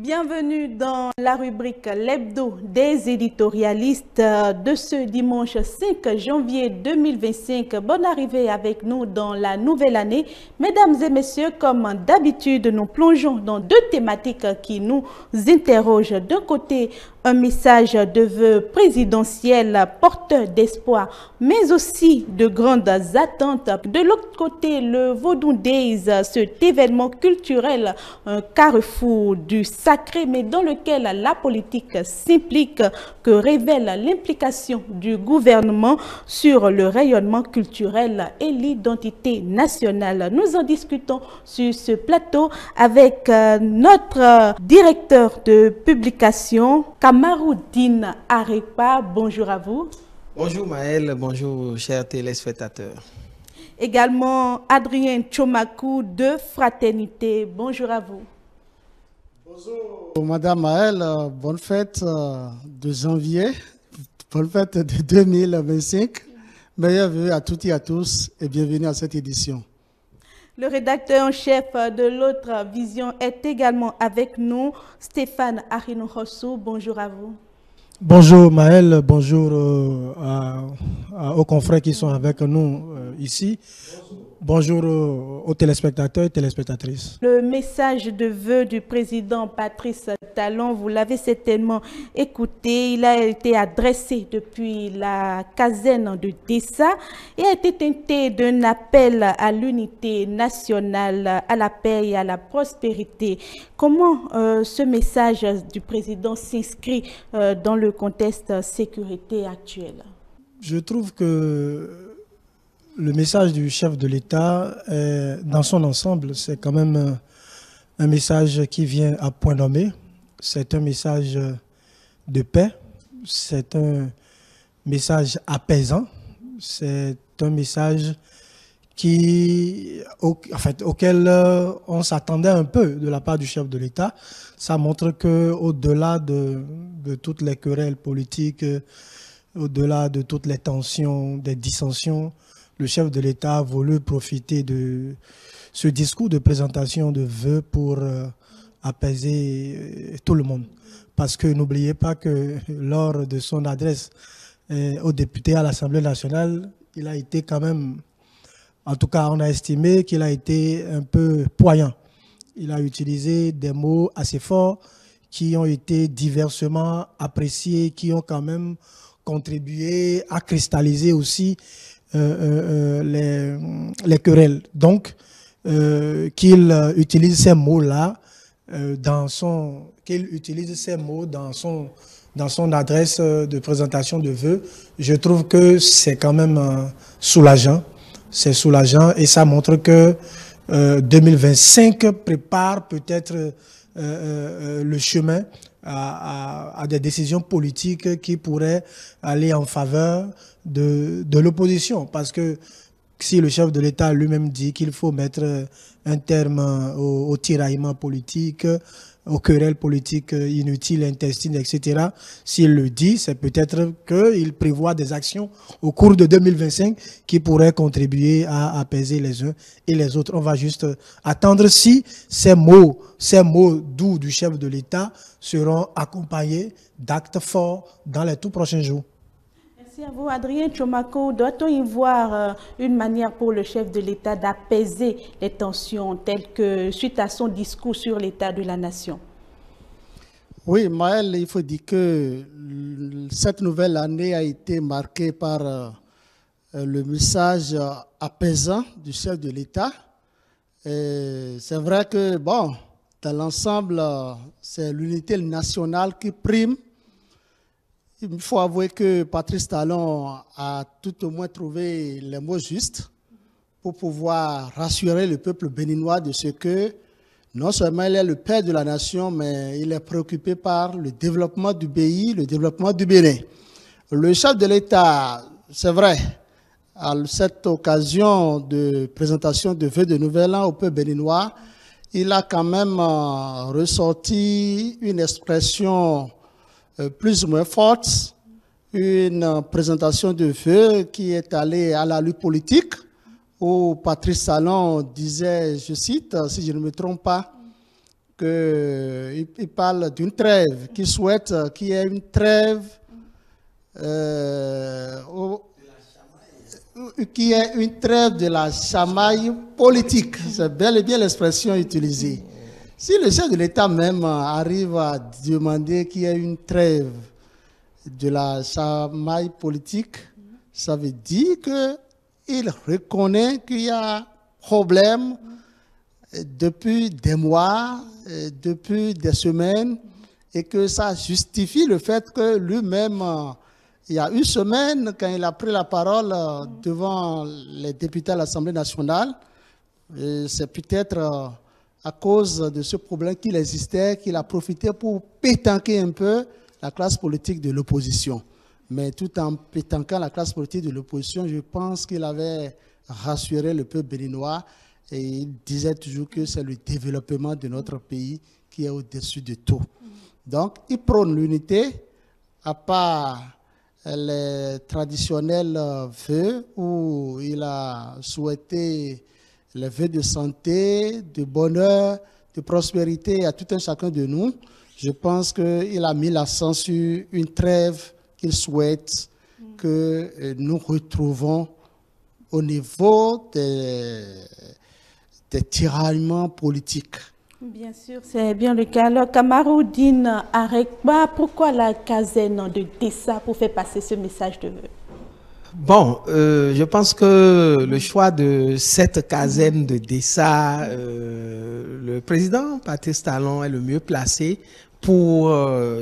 Bienvenue dans la rubrique L'Hebdo des éditorialistes de ce dimanche 5 janvier 2025. Bonne arrivée avec nous dans la nouvelle année. Mesdames et messieurs, comme d'habitude, nous plongeons dans deux thématiques qui nous interrogent. D'un côté, un message de vœux présidentiel porteur d'espoir, mais aussi de grandes attentes. De l'autre côté, le Vodou Days, cet événement culturel, un carrefour du sacré, mais dans lequel la politique s'implique, que révèle l'implication du gouvernement sur le rayonnement culturel et l'identité nationale. Nous en discutons sur ce plateau avec notre directeur de publication, Kamaroudine Arepa. Bonjour à vous. Bonjour Maëlle, bonjour chers téléspectateurs. Également Adrien Tchomakou de Fraternité. Bonjour à vous. Bonjour Madame Maëlle, bonne fête de janvier, bonne fête de 2025. Meilleurs vœux à toutes et à tous et bienvenue à cette édition. Le rédacteur en chef de l'autre vision est également avec nous, Stéphane Arino-Rossou. Bonjour à vous. Bonjour Maëlle, bonjour aux confrères qui sont avec nous ici. Bonjour aux téléspectateurs et téléspectatrices. Le message de vœux du président Patrice Talon, vous l'avez certainement écouté. Il a été adressé depuis la caserne de Dessa et a été teinté d'un appel à l'unité nationale, à la paix et à la prospérité. Comment ce message du président s'inscrit dans le contexte sécurité actuel? Je trouve que le message du chef de l'État, dans son ensemble, c'est quand même un message qui vient à point nommé. C'est un message de paix, c'est un message apaisant, c'est un message auquel on s'attendait un peu de la part du chef de l'État. Ça montre qu'au-delà de toutes les querelles politiques, au-delà de toutes les tensions, des dissensions, le chef de l'État a voulu profiter de ce discours de présentation de vœux pour apaiser tout le monde. Parce que n'oubliez pas que lors de son adresse aux députés à l'Assemblée nationale, il a été quand même, en tout cas on a estimé qu'il a été un peu poignant. Il a utilisé des mots assez forts qui ont été diversement appréciés, qui ont quand même contribué à cristalliser aussi les querelles. Donc, qu'il utilise ces mots-là dans son adresse de présentation de vœux, je trouve que c'est quand même soulageant. C'est soulageant et ça montre que 2025 prépare peut-être le chemin à des décisions politiques qui pourraient aller en faveur de l'opposition. Parce que si le chef de l'État lui-même dit qu'il faut mettre un terme au tiraillement politique, aux querelles politiques inutiles, intestines, etc., s'il le dit, c'est peut-être qu'il prévoit des actions au cours de 2025 qui pourraient contribuer à apaiser les uns et les autres. On va juste attendre si ces mots doux du chef de l'État seront accompagnés d'actes forts dans les tout prochains jours. Merci à vous, Adrien Tchomako. Doit-on y voir une manière pour le chef de l'État d'apaiser les tensions telles que suite à son discours sur l'état de la nation? Oui, Maëlle, il faut dire que cette nouvelle année a été marquée par le message apaisant du chef de l'État. C'est vrai que, bon, dans l'ensemble, c'est l'unité nationale qui prime. Il faut avouer que Patrice Talon a tout au moins trouvé les mots justes pour pouvoir rassurer le peuple béninois de ce que non seulement il est le père de la nation, mais il est préoccupé par le développement du pays, le développement du Bénin. Le chef de l'État, c'est vrai, à cette occasion de présentation de vœux de nouvel an au peuple béninois, il a quand même ressorti une expression plus ou moins forte, une présentation de vœux qui est allée à la lutte politique, où Patrice Talon disait, je cite, si je ne me trompe pas, qu'il parle d'une trêve, qu'il souhaite qu'il y ait une trêve, qu'il y ait une trêve de la chamaille politique. C'est bel et bien l'expression utilisée. Si le chef de l'État même arrive à demander qu'il y ait une trêve de la chamaille politique, ça veut dire qu'il reconnaît qu'il y a problème depuis des mois, depuis des semaines, et que ça justifie le fait que lui-même, il y a une semaine, quand il a pris la parole devant les députés à l'Assemblée nationale, c'est peut-être à cause de ce problème qu'il existait, qu'il a profité pour pétanquer un peu la classe politique de l'opposition. Mais tout en pétanquant la classe politique de l'opposition, je pense qu'il avait rassuré le peuple béninois et il disait toujours que c'est le développement de notre pays qui est au-dessus de tout. Donc, il prône l'unité, à part les traditionnels vœux où il a souhaité les vœux de santé, de bonheur, de prospérité à tout un chacun de nous. Je pense qu'il a mis l'accent sur une trêve qu'il souhaite que nous retrouvons au niveau des tiraillements politiques. Bien sûr, c'est bien le cas. Alors, Kamaroudine Arekba, pourquoi la caserne de Dessa pour faire passer ce message de vœux? Bon, je pense que le choix de cette caserne de Dessa, le président Patrice Talon est le mieux placé pour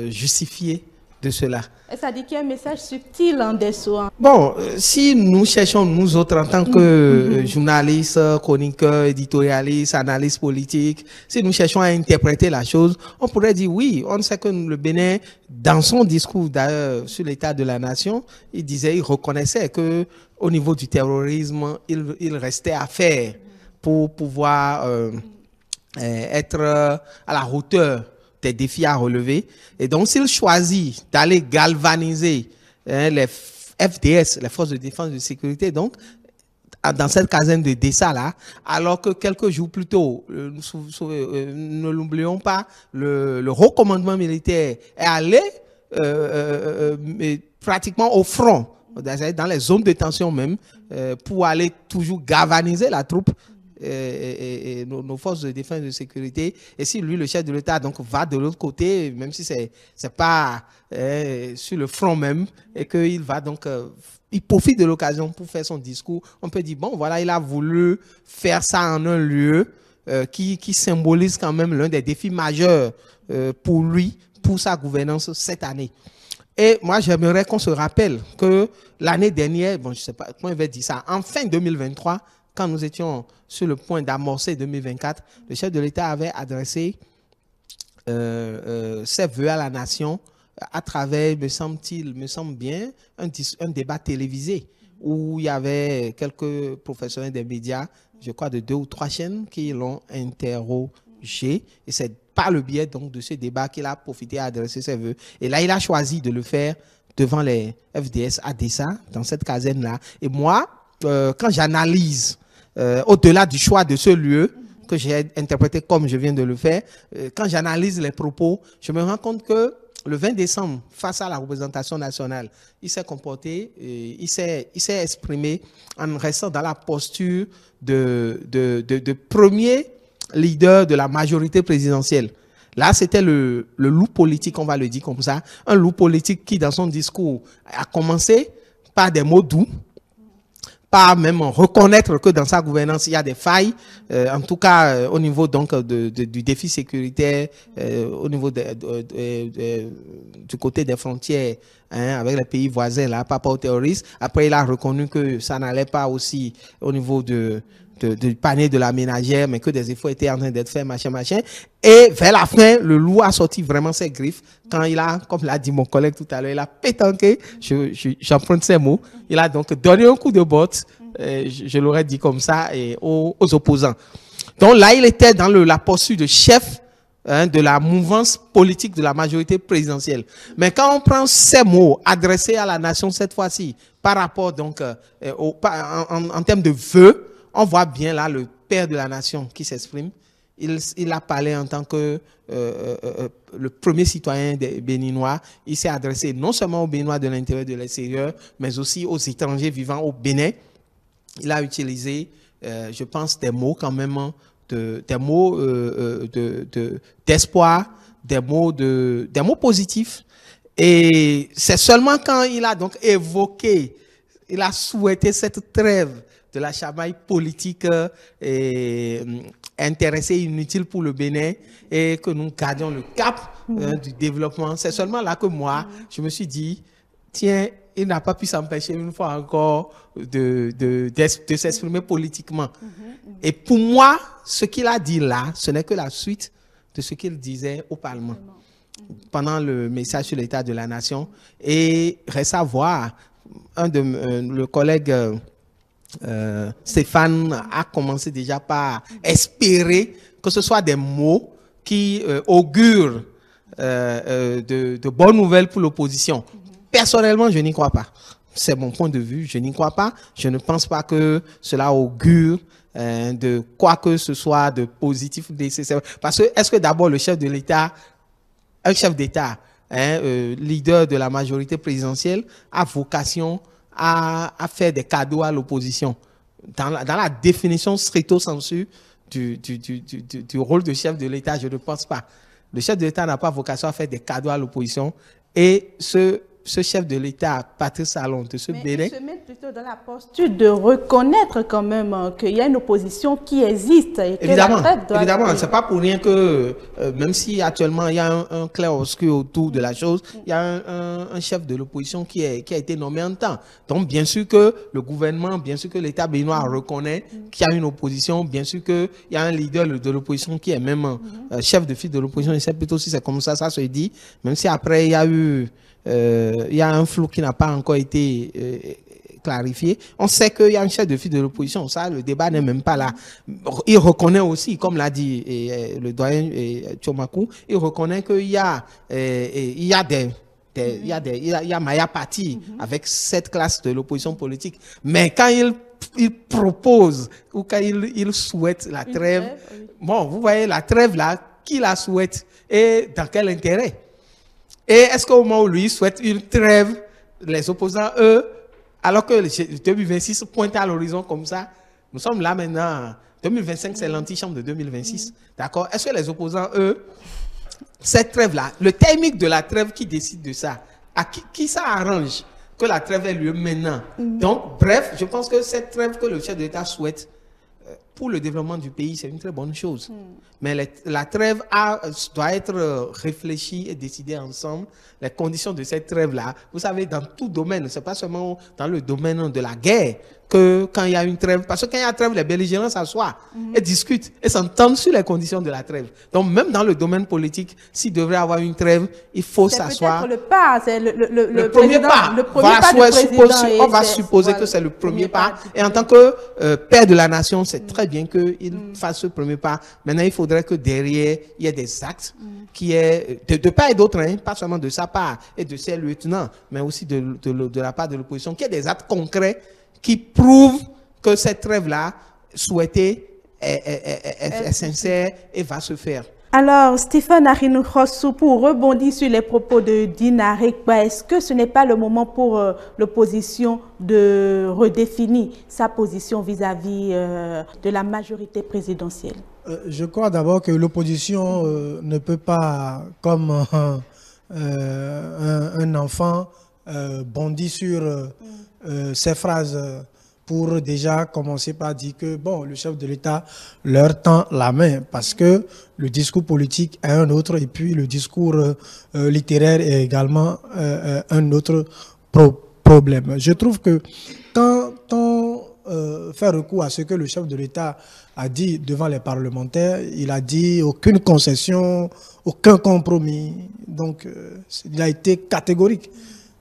justifier de cela. Et ça dit qu'il y a un message subtil en dessous. Bon, si nous cherchons, nous autres, en tant que journalistes, chroniqueurs, éditorialistes, analystes politiques, si nous cherchons à interpréter la chose, on pourrait dire oui, on sait que le Bénin, dans son discours d'ailleurs sur l'état de la nation, il reconnaissait que au niveau du terrorisme, il restait à faire pour pouvoir être à la hauteur des défis à relever. Et donc, s'il choisit d'aller galvaniser les FDS, les forces de défense et de sécurité, donc, dans cette caserne de Dessa là, alors que quelques jours plus tôt, ne l'oublions pas, le haut commandement militaire est allé pratiquement au front, dans les zones de tension même, pour aller toujours galvaniser la troupe. Et nos forces de défense et de sécurité. Et si lui, le chef de l'État, donc va de l'autre côté, même si c'est pas sur le front même, et qu'il va donc, il profite de l'occasion pour faire son discours, on peut dire, bon, voilà, il a voulu faire ça en un lieu qui symbolise quand même l'un des défis majeurs pour lui, pour sa gouvernance cette année. Et moi, j'aimerais qu'on se rappelle que l'année dernière, bon, je sais pas comment il va dire ça, en fin 2023, quand nous étions sur le point d'amorcer 2024, le chef de l'État avait adressé ses vœux à la nation à travers, me semble bien, un débat télévisé où il y avait quelques professionnels des médias, je crois de 2 ou 3 chaînes, qui l'ont interrogé. Et c'est par le biais donc de ce débat qu'il a profité à adresser ses vœux. Et là, il a choisi de le faire devant les FDS à Dessa, dans cette caserne-là. Et moi, quand j'analyse au-delà du choix de ce lieu, que j'ai interprété comme je viens de le faire, quand j'analyse les propos, je me rends compte que le 20 décembre, face à la représentation nationale, il s'est comporté, il s'est exprimé en restant dans la posture de premier leader de la majorité présidentielle. Là, c'était le loup politique, on va le dire comme ça, un loup politique qui, dans son discours, a commencé par des mots doux, pas même reconnaître que dans sa gouvernance, il y a des failles, en tout cas au niveau donc du défi sécuritaire, au niveau du côté des frontières, hein, avec les pays voisins, là, pas aux terroristes. Après, il a reconnu que ça n'allait pas aussi au niveau du panier de la ménagère, mais que des efforts étaient en train d'être faits, machin. Et vers la fin, le loup a sorti vraiment ses griffes quand il a, comme l'a dit mon collègue tout à l'heure, il a pétanqué, j'emprunte ces mots, il a donc donné un coup de botte, je l'aurais dit comme ça, aux opposants. Donc là, il était dans la posture de chef de la mouvance politique de la majorité présidentielle. Mais quand on prend ces mots adressés à la nation cette fois-ci, par rapport donc en termes de vœux, on voit bien là le père de la nation qui s'exprime. il a parlé en tant que le premier citoyen des Béninois. Il s'est adressé non seulement aux Béninois de l'intérieur et de l'extérieur, mais aussi aux étrangers vivant au Bénin. Il a utilisé, je pense, des mots quand même, des mots d'espoir, des mots positifs. Et c'est seulement quand il a donc évoqué, il a souhaité cette trêve de la chamaille politique intéressée et inutile pour le Bénin et que nous gardions le cap du développement. C'est seulement là que moi, je me suis dit, tiens, il n'a pas pu s'empêcher une fois encore de s'exprimer politiquement. Et pour moi, ce qu'il a dit là, ce n'est que la suite de ce qu'il disait au Parlement pendant le message sur l'état de la nation. Et reste à voir, le collègue Stéphane a commencé déjà par espérer que ce soit des mots qui augurent de bonnes nouvelles pour l'opposition. Personnellement, je n'y crois pas. C'est mon point de vue, je n'y crois pas. Je ne pense pas que cela augure de quoi que ce soit de positif nécessaire. Parce que, est-ce que d'abord le chef de l'État, un chef d'État, leader de la majorité présidentielle, a vocation à faire des cadeaux à l'opposition? Dans la définition stricto sensu du rôle de chef de l'État, je ne pense pas. Le chef de l'État n'a pas vocation à faire des cadeaux à l'opposition. Et ce chef de l'État, Patrice Talon, de ce Bénin... il se met plutôt dans la posture de reconnaître quand même qu'il y a une opposition qui existe. Et évidemment, c'est pas pour rien que, même si actuellement il y a un clair-obscur autour de la chose, il y a un chef de l'opposition qui a été nommé en temps. Donc bien sûr que le gouvernement, bien sûr que l'État béninois reconnaît qu'il y a une opposition, bien sûr qu'il y a un leader de l'opposition qui est même chef de file de l'opposition, et c'est plutôt si c'est comme ça se dit, même si après il y a eu... il y a un flou qui n'a pas encore été clarifié. On sait qu'il y a un chef de file de l'opposition. Ça, le débat n'est même pas là. Il reconnaît aussi, comme l'a dit le doyen Tchomakou, il reconnaît qu'il y a Maya Parti avec cette classe de l'opposition politique. Mais quand il propose ou quand il souhaite la trêve, bon, vous voyez la trêve là, qui la souhaite et dans quel intérêt? Et est-ce qu'au moment où lui souhaite une trêve, les opposants, eux, alors que le 2026 pointe à l'horizon comme ça, nous sommes là maintenant, 2025 c'est l'antichambre de 2026, d'accord? Est-ce que les opposants, eux, cette trêve-là, le timing de la trêve qui décide de ça, à qui ça arrange que la trêve ait lieu maintenant? Donc, bref, je pense que cette trêve que le chef de l'État souhaite, pour le développement du pays, c'est une très bonne chose. Mais la trêve doit être réfléchie et décidée ensemble. Les conditions de cette trêve-là, vous savez, dans tout domaine, c'est pas seulement dans le domaine de la guerre que quand il y a une trêve, parce que quand il y a une trêve, les belligérants s'assoient et discutent et s'entendent sur les conditions de la trêve. Donc même dans le domaine politique, s'il devrait avoir une trêve, il faut s'asseoir. C'est peut-être le pas, c'est le premier pas. Le premier pas du président. On va supposer que c'est le premier pas. Et en tant que père de la nation, c'est très bien qu'il fasse ce premier pas. Maintenant, il faudrait que derrière, il y ait des actes qui est de part et d'autre, hein, pas seulement de sa part et de ses lieutenants, mais aussi de la part de l'opposition, qu'il y ait des actes concrets qui prouvent que cette trêve-là, souhaitée, est sincère et va se faire. Alors, Stéphane Arinou-Rossou, pour rebondir sur les propos de Dina Rekba, est-ce que ce n'est pas le moment pour l'opposition de redéfinir sa position vis-à-vis de la majorité présidentielle? Je crois d'abord que l'opposition ne peut pas, comme un enfant, bondir sur ces phrases pour déjà commencer par dire que bon, le chef de l'État leur tend la main parce que le discours politique est un autre et puis le discours littéraire est également un autre problème. Je trouve que quand on fait recours à ce que le chef de l'État a dit devant les parlementaires, il a dit aucune concession, aucun compromis. Donc, il a été catégorique.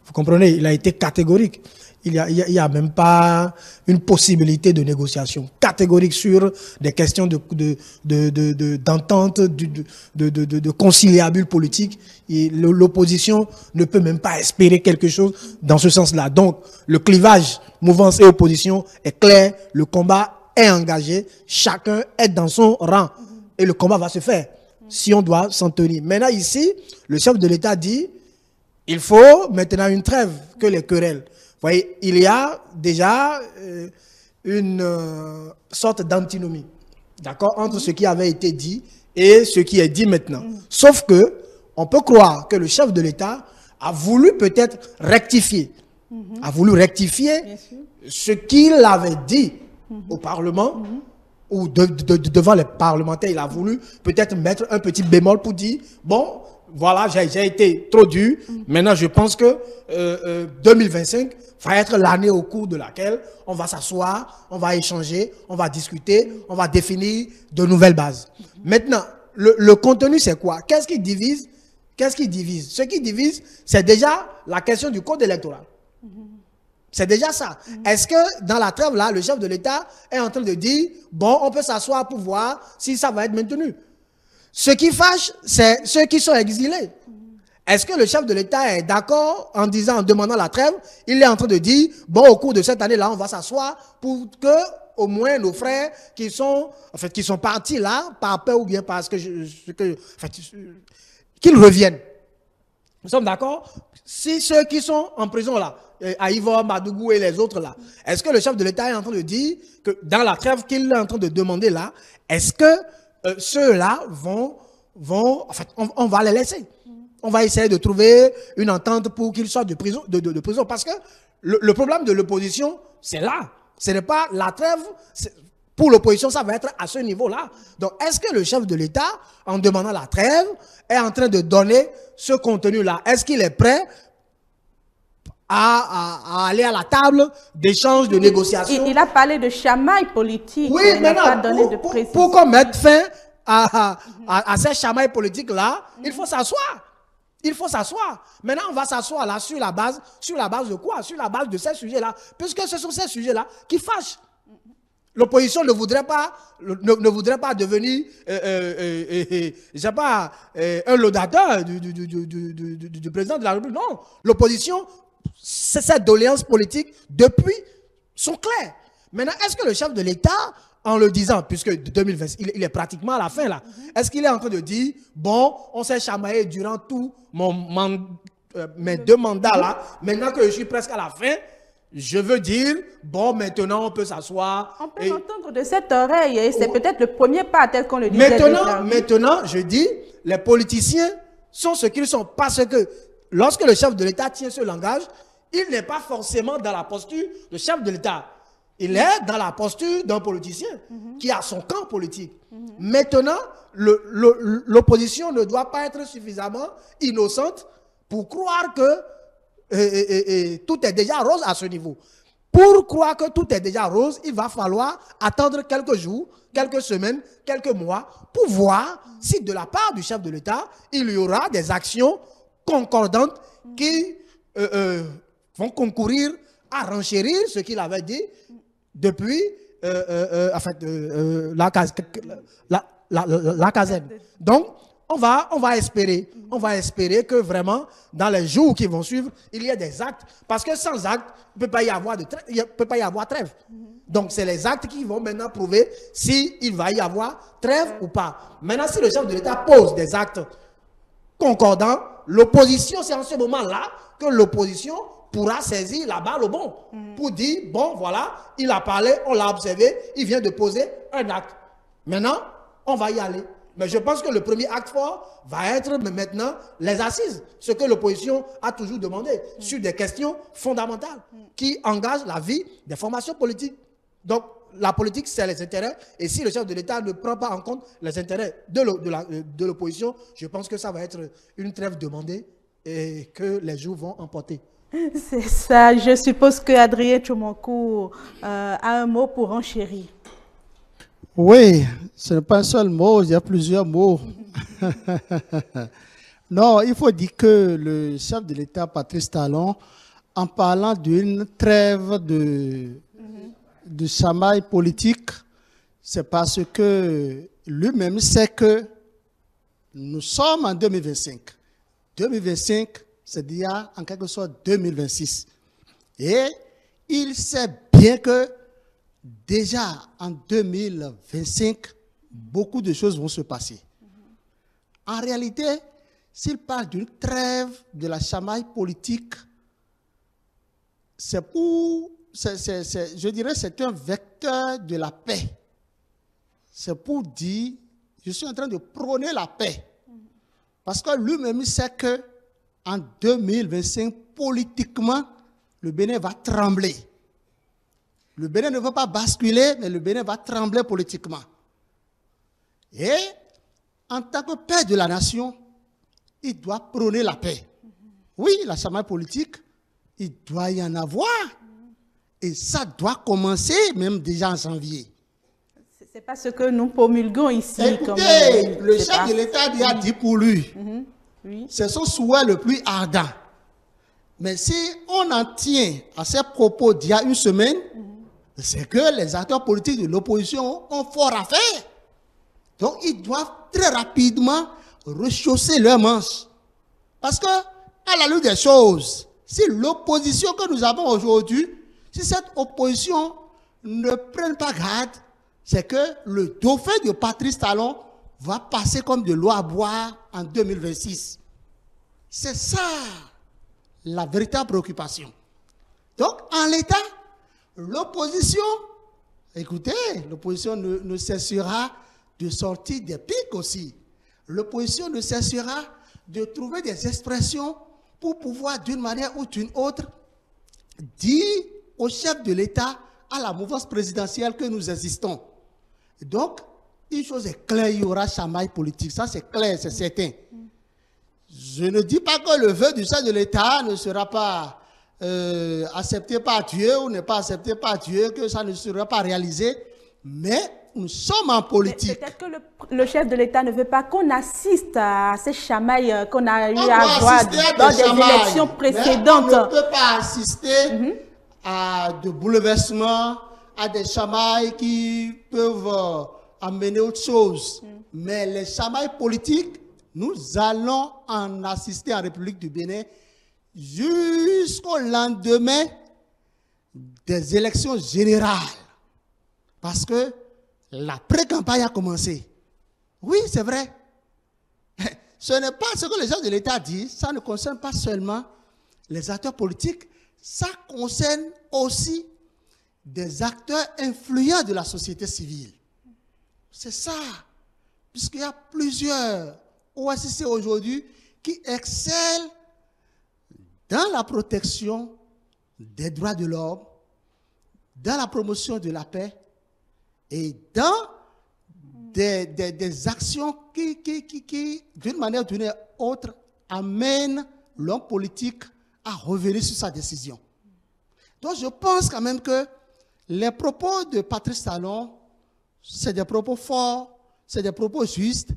Vous comprenez? Il a été catégorique. Il y a même pas une possibilité de négociation catégorique sur des questions d'entente, de conciliabule politique. Et l'opposition ne peut même pas espérer quelque chose dans ce sens-là. Donc, le clivage mouvance et opposition est clair. Le combat est engagé. Chacun est dans son rang. et le combat va se faire si on doit s'en tenir. Maintenant ici, le chef de l'État dit, il faut maintenant une trêve que les querelles. Vous voyez, il y a déjà une sorte d'antinomie, d'accord, entre ce qui avait été dit et ce qui est dit maintenant. Sauf que on peut croire que le chef de l'État a voulu peut-être rectifier, a voulu rectifier ce qu'il avait dit au Parlement ou devant les parlementaires. Il a voulu peut-être mettre un petit bémol pour dire, bon, voilà, j'ai été trop dur. Maintenant, je pense que 2025 va être l'année au cours de laquelle on va s'asseoir, on va échanger, on va discuter, on va définir de nouvelles bases. Maintenant, le contenu, c'est quoi? Qu'est-ce qui divise? Qu'est-ce qui divise? Ce qui divise, c'est déjà la question du code électoral. C'est déjà ça. Est-ce que dans la trêve là, le chef de l'État est en train de dire, bon, on peut s'asseoir pour voir si ça va être maintenu? Ce qui fâche, c'est ceux qui sont exilés. Est-ce que le chef de l'État est d'accord en disant, en demandant la trêve, il est en train de dire, bon, au cours de cette année-là, on va s'asseoir pour que, au moins, nos frères qui sont partis là, par peur ou bien parce que, qu'ils reviennent. Nous sommes d'accord? Si ceux qui sont en prison là, à Ivor, Madougou et les autres là, est-ce que le chef de l'État est en train de dire que dans la trêve qu'il est en train de demander là, est-ce que ceux-là on va les laisser? On va essayer de trouver une entente pour qu'ils sortent de prison, de prison. Parce que le problème de l'opposition, c'est là. Ce n'est pas la trêve. Pour l'opposition, ça va être à ce niveau-là. Donc, est-ce que le chef de l'État, en demandant la trêve, est en train de donner ce contenu-là? Est-ce qu'il est prêt à aller à la table d'échange, de négociation? Il a parlé de chamaille politique. Oui, il n'a pas donné de précision. Pour qu'on mette fin à ces chamailles politiques-là, il faut s'asseoir. Il faut s'asseoir. Maintenant, on va s'asseoir là sur la base de quoi? Sur la base de ces sujets-là. Puisque ce sont ces sujets-là qui fâchent. L'opposition ne voudrait pas devenir, je sais pas, un laudateur du président de la République. Non, l'opposition, ses doléances politiques depuis sont claires. Maintenant, est-ce que le chef de l'État, en le disant, puisque 2020, il est pratiquement à la fin là, est-ce qu'il est en train de dire, bon, on s'est chamaillé durant tout mes 2 mandats là, maintenant que je suis presque à la fin, je veux dire, bon, maintenant on peut s'asseoir. On peut entendre de cette oreille, et c'est peut-être le premier pas tel qu'on le disait. Maintenant, je dis, les politiciens sont ce qu'ils sont parce que lorsque le chef de l'État tient ce langage, il n'est pas forcément dans la posture de chef de l'État. Il est dans la posture d'un politicien qui a son camp politique. Maintenant, l'opposition ne doit pas être suffisamment innocente pour croire que tout est déjà rose à ce niveau. Pour croire que tout est déjà rose, il va falloir attendre quelques jours, quelques semaines, quelques mois pour voir si de la part du chef de l'État, il y aura des actions concordantes qui vont concourir à renchérir ce qu'il avait dit depuis la caserne. Donc, on va espérer que vraiment, dans les jours qui vont suivre, il y ait des actes. Parce que sans actes, il ne peut pas y avoir trêve. Donc, c'est les actes qui vont maintenant prouver s'il va y avoir trêve ou pas. Maintenant, si le chef de l'État pose des actes concordants, l'opposition, c'est en ce moment-là que l'opposition pourra saisir la balle au bon pour dire, bon, voilà, il a parlé, on l'a observé, il vient de poser un acte. Maintenant, on va y aller. Mais je pense que le premier acte fort va être maintenant les assises, ce que l'opposition a toujours demandé, sur des questions fondamentales qui engagent la vie des formations politiques. Donc, la politique, c'est les intérêts. Et si le chef de l'État ne prend pas en compte les intérêts de l'opposition, je pense que ça va être une trêve demandée et que les jours vont emporter. C'est ça. Je suppose que Adrien Tchomonkou a un mot pour enchérir. Oui, ce n'est pas un seul mot, il y a plusieurs mots. Non, il faut dire que le chef de l'État, Patrice Talon, en parlant d'une trêve de chamaille politique, c'est parce que lui-même sait que nous sommes en 2025. 2025, c'est-à-dire en quelque sorte 2026. Et il sait bien que déjà en 2025, beaucoup de choses vont se passer. En réalité, s'il parle d'une trêve de la chamaille politique, je dirais c'est un vecteur de la paix. C'est pour dire, je suis en train de prôner la paix. Parce que lui-même sait qu'en 2025, politiquement, le Bénin va trembler. Le Bénin ne va pas basculer, mais le Bénin va trembler politiquement. Et en tant que père de la nation, il doit prôner la paix. Oui, la chamaille politique, il doit y en avoir. Et ça doit commencer même déjà en janvier. Ce n'est pas ce que nous promulguons ici. Écoutez, le chef de l'État a dit pour lui, oui. c'est son souhait le plus ardent. Mais si on en tient à ses propos d'il y a une semaine, c'est que les acteurs politiques de l'opposition ont fort à faire. Donc, ils doivent très rapidement rechausser leurs manches. Parce que, à la lutte des choses, si l'opposition que nous avons aujourd'hui, si cette opposition ne prenne pas garde, c'est que le dauphin de Patrice Talon va passer comme de l'eau à boire en 2026. C'est ça la véritable préoccupation. Donc, en l'état, l'opposition, écoutez, l'opposition ne cessera de sortir des pics aussi. L'opposition ne cessera de trouver des expressions pour pouvoir, d'une manière ou d'une autre, dire au chef de l'État, à la mouvance présidentielle que nous existons. Donc, une chose est claire, il y aura chamaille politique. Ça, c'est clair, c'est certain. Je ne dis pas que le vœu du chef de l'État ne sera pas accepté par Dieu ou n'est pas accepté par Dieu, que ça ne sera pas réalisé, mais nous sommes en politique. Peut-être que le chef de l'État ne veut pas qu'on assiste à ces chamailles qu'on a eu à voir dans des élections précédentes. On ne peut pas assister à de bouleversements, à des chamailles qui peuvent amener autre chose. Mais les chamailles politiques, nous allons en assister en République du Bénin jusqu'au lendemain des élections générales. Parce que la pré-campagne a commencé. Oui, c'est vrai. Ce n'est pas ce que les gens de l'État disent. Ça ne concerne pas seulement les acteurs politiques. Ça concerne aussi des acteurs influents de la société civile. C'est ça. Puisqu'il y a plusieurs OACC aujourd'hui qui excellent dans la protection des droits de l'homme, dans la promotion de la paix et dans des actions qui d'une manière ou d'une autre, amènent l'homme politique à revenir sur sa décision. Donc je pense quand même que les propos de Patrice Talon, c'est des propos forts, c'est des propos justes,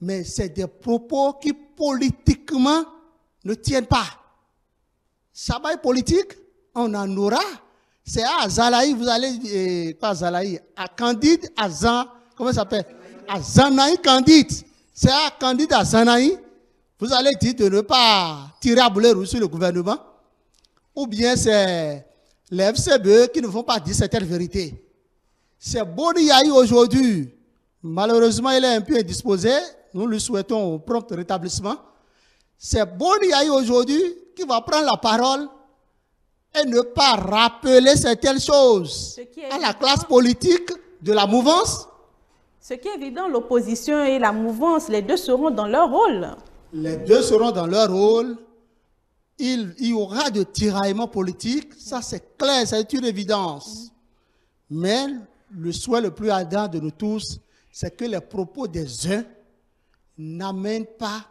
mais c'est des propos qui politiquement ne tiennent pas. Chamaille politique, on en aura. C'est à Zalaï, vous allez, pas Zalaï, à Candide, à Zan, comment ça s'appelle? À Zanaï Candide. C'est à Candide, à Zanaï, vous allez dire de ne pas tirer à boulet rouge sur le gouvernement. Ou bien c'est les FCBE qui ne vont pas dire certaines vérités. C'est Boni Yahi aujourd'hui. Malheureusement, il est un peu indisposé. Nous lui souhaitons un prompt rétablissement. C'est Boni Yahi aujourd'hui qui va prendre la parole et ne pas rappeler certaines choses à la classe politique de la mouvance. Ce qui est évident, l'opposition et la mouvance, les deux seront dans leur rôle. Les deux seront dans leur rôle. Il y aura de tiraillements politiques, ça c'est clair, c'est une évidence. Mais le souhait le plus ardent de nous tous, c'est que les propos des uns n'amènent pas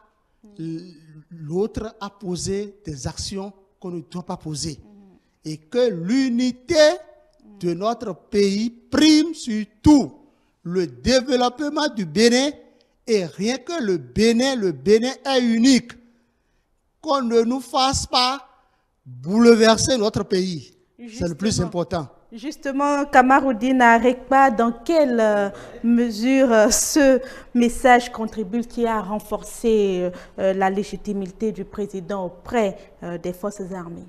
l'autre à poser des actions qu'on ne doit pas poser. Et que l'unité de notre pays prime sur tout. Le développement du Bénin, et rien que le Bénin est unique. Qu'on ne nous fasse pas bouleverser notre pays. C'est le plus important. Justement, Kamaroudine Arekpa, dans quelle mesure ce message contribue-t-il à renforcer la légitimité du président auprès des forces armées?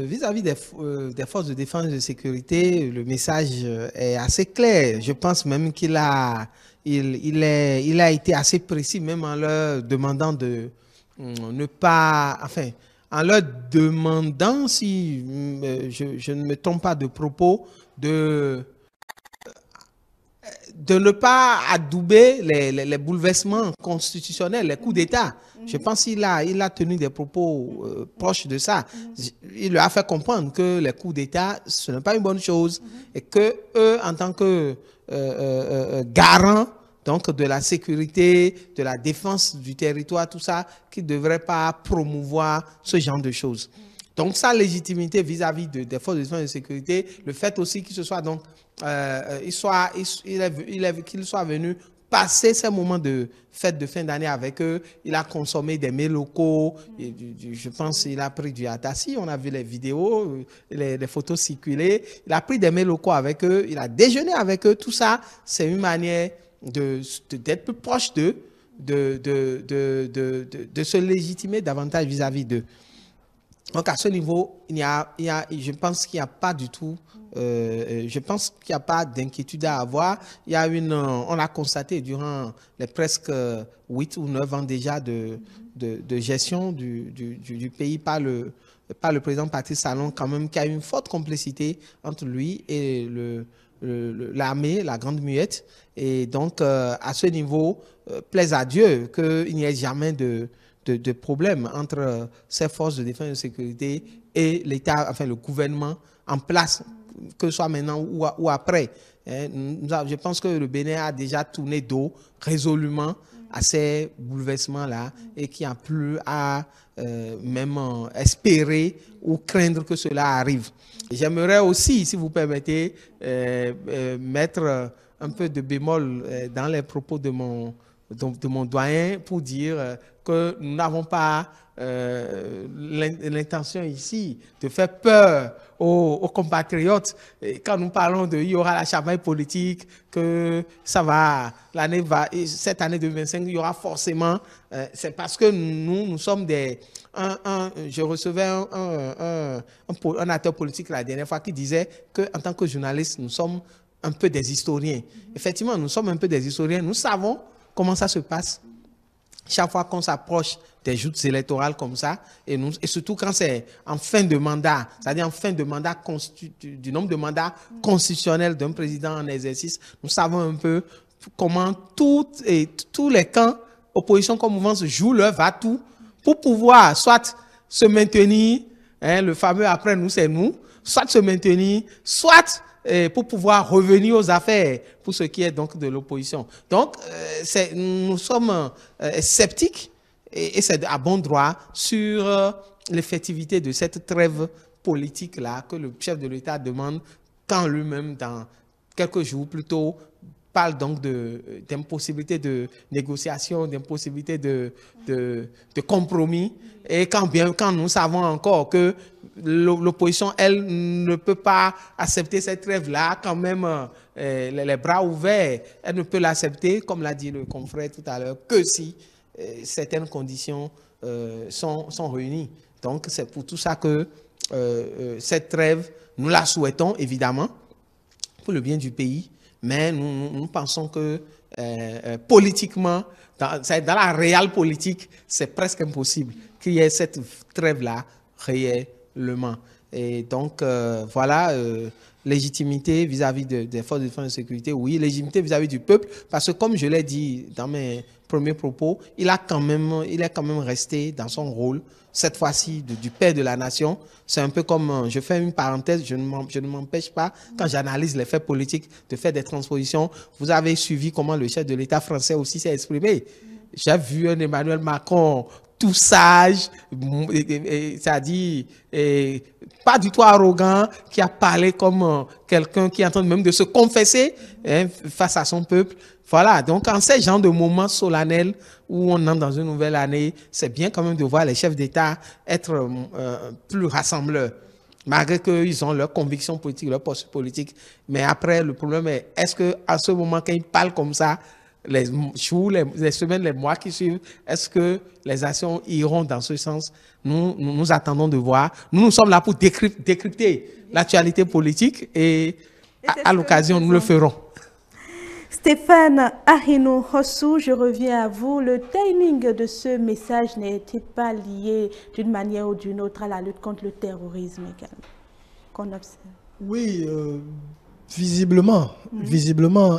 vis-à-vis des forces de défense et de sécurité, le message est assez clair. Je pense même qu'il a été assez précis, même en leur demandant de ne pas, enfin, en leur demandant, si je ne me trompe pas de propos, de ne pas adouber les bouleversements constitutionnels, les coups d'État. Je pense qu'il a tenu des propos proches de ça. Il leur a fait comprendre que les coups d'État, ce n'est pas une bonne chose et que eux, en tant que garants donc de la sécurité, de la défense du territoire, tout ça, qu'ils ne devraient pas promouvoir ce genre de choses. Donc, sa légitimité vis-à-vis des forces de défense et de sécurité, le fait aussi qu'il se soit donc qu'il soit venu passer ces moments de fête de fin d'année avec eux. Il a consommé des mets locaux. Je pense qu'il a pris du Atassi. On a vu les vidéos, les photos circuler. Il a pris des mets locaux avec eux. Il a déjeuné avec eux. Tout ça, c'est une manière d'être plus proche d'eux, de se légitimer davantage vis-à-vis d'eux. Donc, à ce niveau, je pense qu'il n'y a pas du tout, je pense qu'il n'y a pas d'inquiétude à avoir. On a constaté durant les presque 8 ou 9 ans déjà de gestion du pays par le président Patrice Talon, quand même, qu'il y a une forte complicité entre lui et l'armée, la Grande Muette. Et donc, à ce niveau, plaise à Dieu qu'il n'y ait jamais de problèmes entre ces forces de défense et de sécurité et l'État, enfin le gouvernement en place, que ce soit maintenant ou après. Je pense que le Bénin a déjà tourné dos résolument à ces bouleversements-là et qu'il n'y a plus à même espérer ou craindre que cela arrive. J'aimerais aussi, si vous permettez, mettre un peu de bémol dans les propos de mon doyen pour dire que nous n'avons pas l'intention ici de faire peur aux compatriotes. Et quand nous parlons il y aura la chamaille politique, que ça va, cette année 2025, il y aura forcément, c'est parce que nous sommes je recevais un acteur politique la dernière fois qui disait qu'en tant que journaliste, nous sommes un peu des historiens. Effectivement, nous sommes un peu des historiens. Nous savons comment ça se passe chaque fois qu'on s'approche des joutes électorales comme ça, et surtout quand c'est en fin de mandat, c'est-à-dire en fin de mandat du nombre de mandats constitutionnels d'un président en exercice, nous savons un peu comment tous les camps, opposition comme mouvement, jouent leur va-tout pour pouvoir soit se maintenir, le fameux après nous c'est nous, soit se maintenir, soit pour pouvoir revenir aux affaires pour ce qui est donc de l'opposition. Donc, nous sommes sceptiques et c'est à bon droit sur l'effectivité de cette trêve politique-là que le chef de l'État demande quand lui-même, dans quelques jours plus tôt, parle donc d'impossibilité de négociation, d'impossibilité de compromis. Et quand nous savons encore que l'opposition, elle, ne peut pas accepter cette trêve-là, quand même, les bras ouverts, elle ne peut l'accepter, comme l'a dit le confrère tout à l'heure, que si certaines conditions sont réunies. Donc, c'est pour tout ça que cette trêve, nous la souhaitons, évidemment, pour le bien du pays, mais nous pensons que politiquement, dans la réelle politique, c'est presque impossible qu'il y ait cette trêve-là réellement. Et donc, voilà, légitimité vis-à-vis des forces de défense et de sécurité, oui, légitimité vis-à-vis du peuple, parce que comme je l'ai dit dans mes premiers propos, il est quand même resté dans son rôle, cette fois-ci, du père de la nation. C'est un peu comme, je fais une parenthèse, je ne m'empêche pas, quand j'analyse les faits politiques, de faire des transpositions. Vous avez suivi comment le chef de l'État français aussi s'est exprimé. J'ai vu un Emmanuel Macron tout sage, c'est-à-dire pas du tout arrogant, qui a parlé comme quelqu'un qui est en train même de se confesser face à son peuple. Voilà, donc en ces genres de moments solennels où on entre dans une nouvelle année, c'est bien quand même de voir les chefs d'État être plus rassembleurs, malgré qu'ils ont leurs convictions politiques, leurs postes politiques. Mais après, le problème est, est-ce qu'à ce moment, quand ils parlent comme ça, les jours, les semaines, les mois qui suivent, est-ce que les actions iront dans ce sens? Nous attendons de voir. Nous sommes là pour décrypter l'actualité politique et à l'occasion, nous le ferons. Stéphane Ahinou Hossou, je reviens à vous. Le timing de ce message n'est-il pas lié d'une manière ou d'une autre à la lutte contre le terrorisme qu'on observe? Oui, visiblement,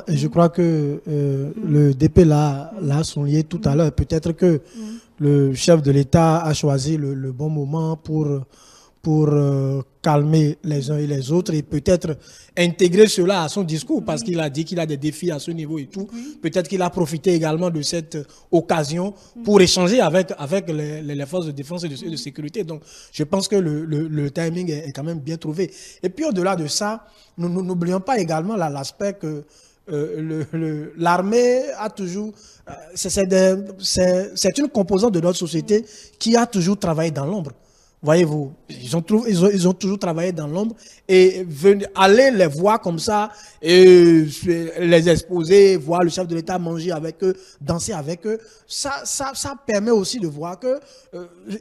et je crois que le DP l'a souligné tout à l'heure. Peut-être que le chef de l'État a choisi le bon moment pour calmer les uns et les autres et peut-être intégrer cela à son discours parce qu'il a dit qu'il a des défis à ce niveau et tout. Peut-être qu'il a profité également de cette occasion pour échanger avec les forces de défense et de sécurité. Donc, je pense que le timing est quand même bien trouvé. Et puis, au-delà de ça, nous n'oublions pas également l'aspect que l'armée a toujours... c'est une composante de notre société qui a toujours travaillé dans l'ombre. Voyez-vous, ils ont toujours travaillé dans l'ombre et aller les voir comme ça, et les exposer, voir le chef de l'État manger avec eux, danser avec eux, ça permet aussi de voir que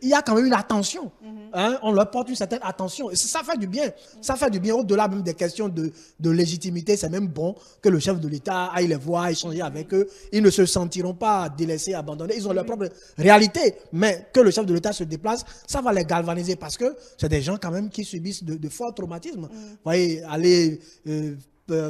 il y a quand même une attention. Hein, on leur porte une certaine attention. Et ça fait du bien. Ça fait du bien au-delà même des questions de légitimité. C'est même bon que le chef de l'État aille les voir, échanger avec eux. Ils ne se sentiront pas délaissés, abandonnés. Ils ont leur propre réalité. Mais que le chef de l'État se déplace, ça va les galvaniser parce que c'est des gens quand même qui subissent de forts traumatismes. Vous voyez, aller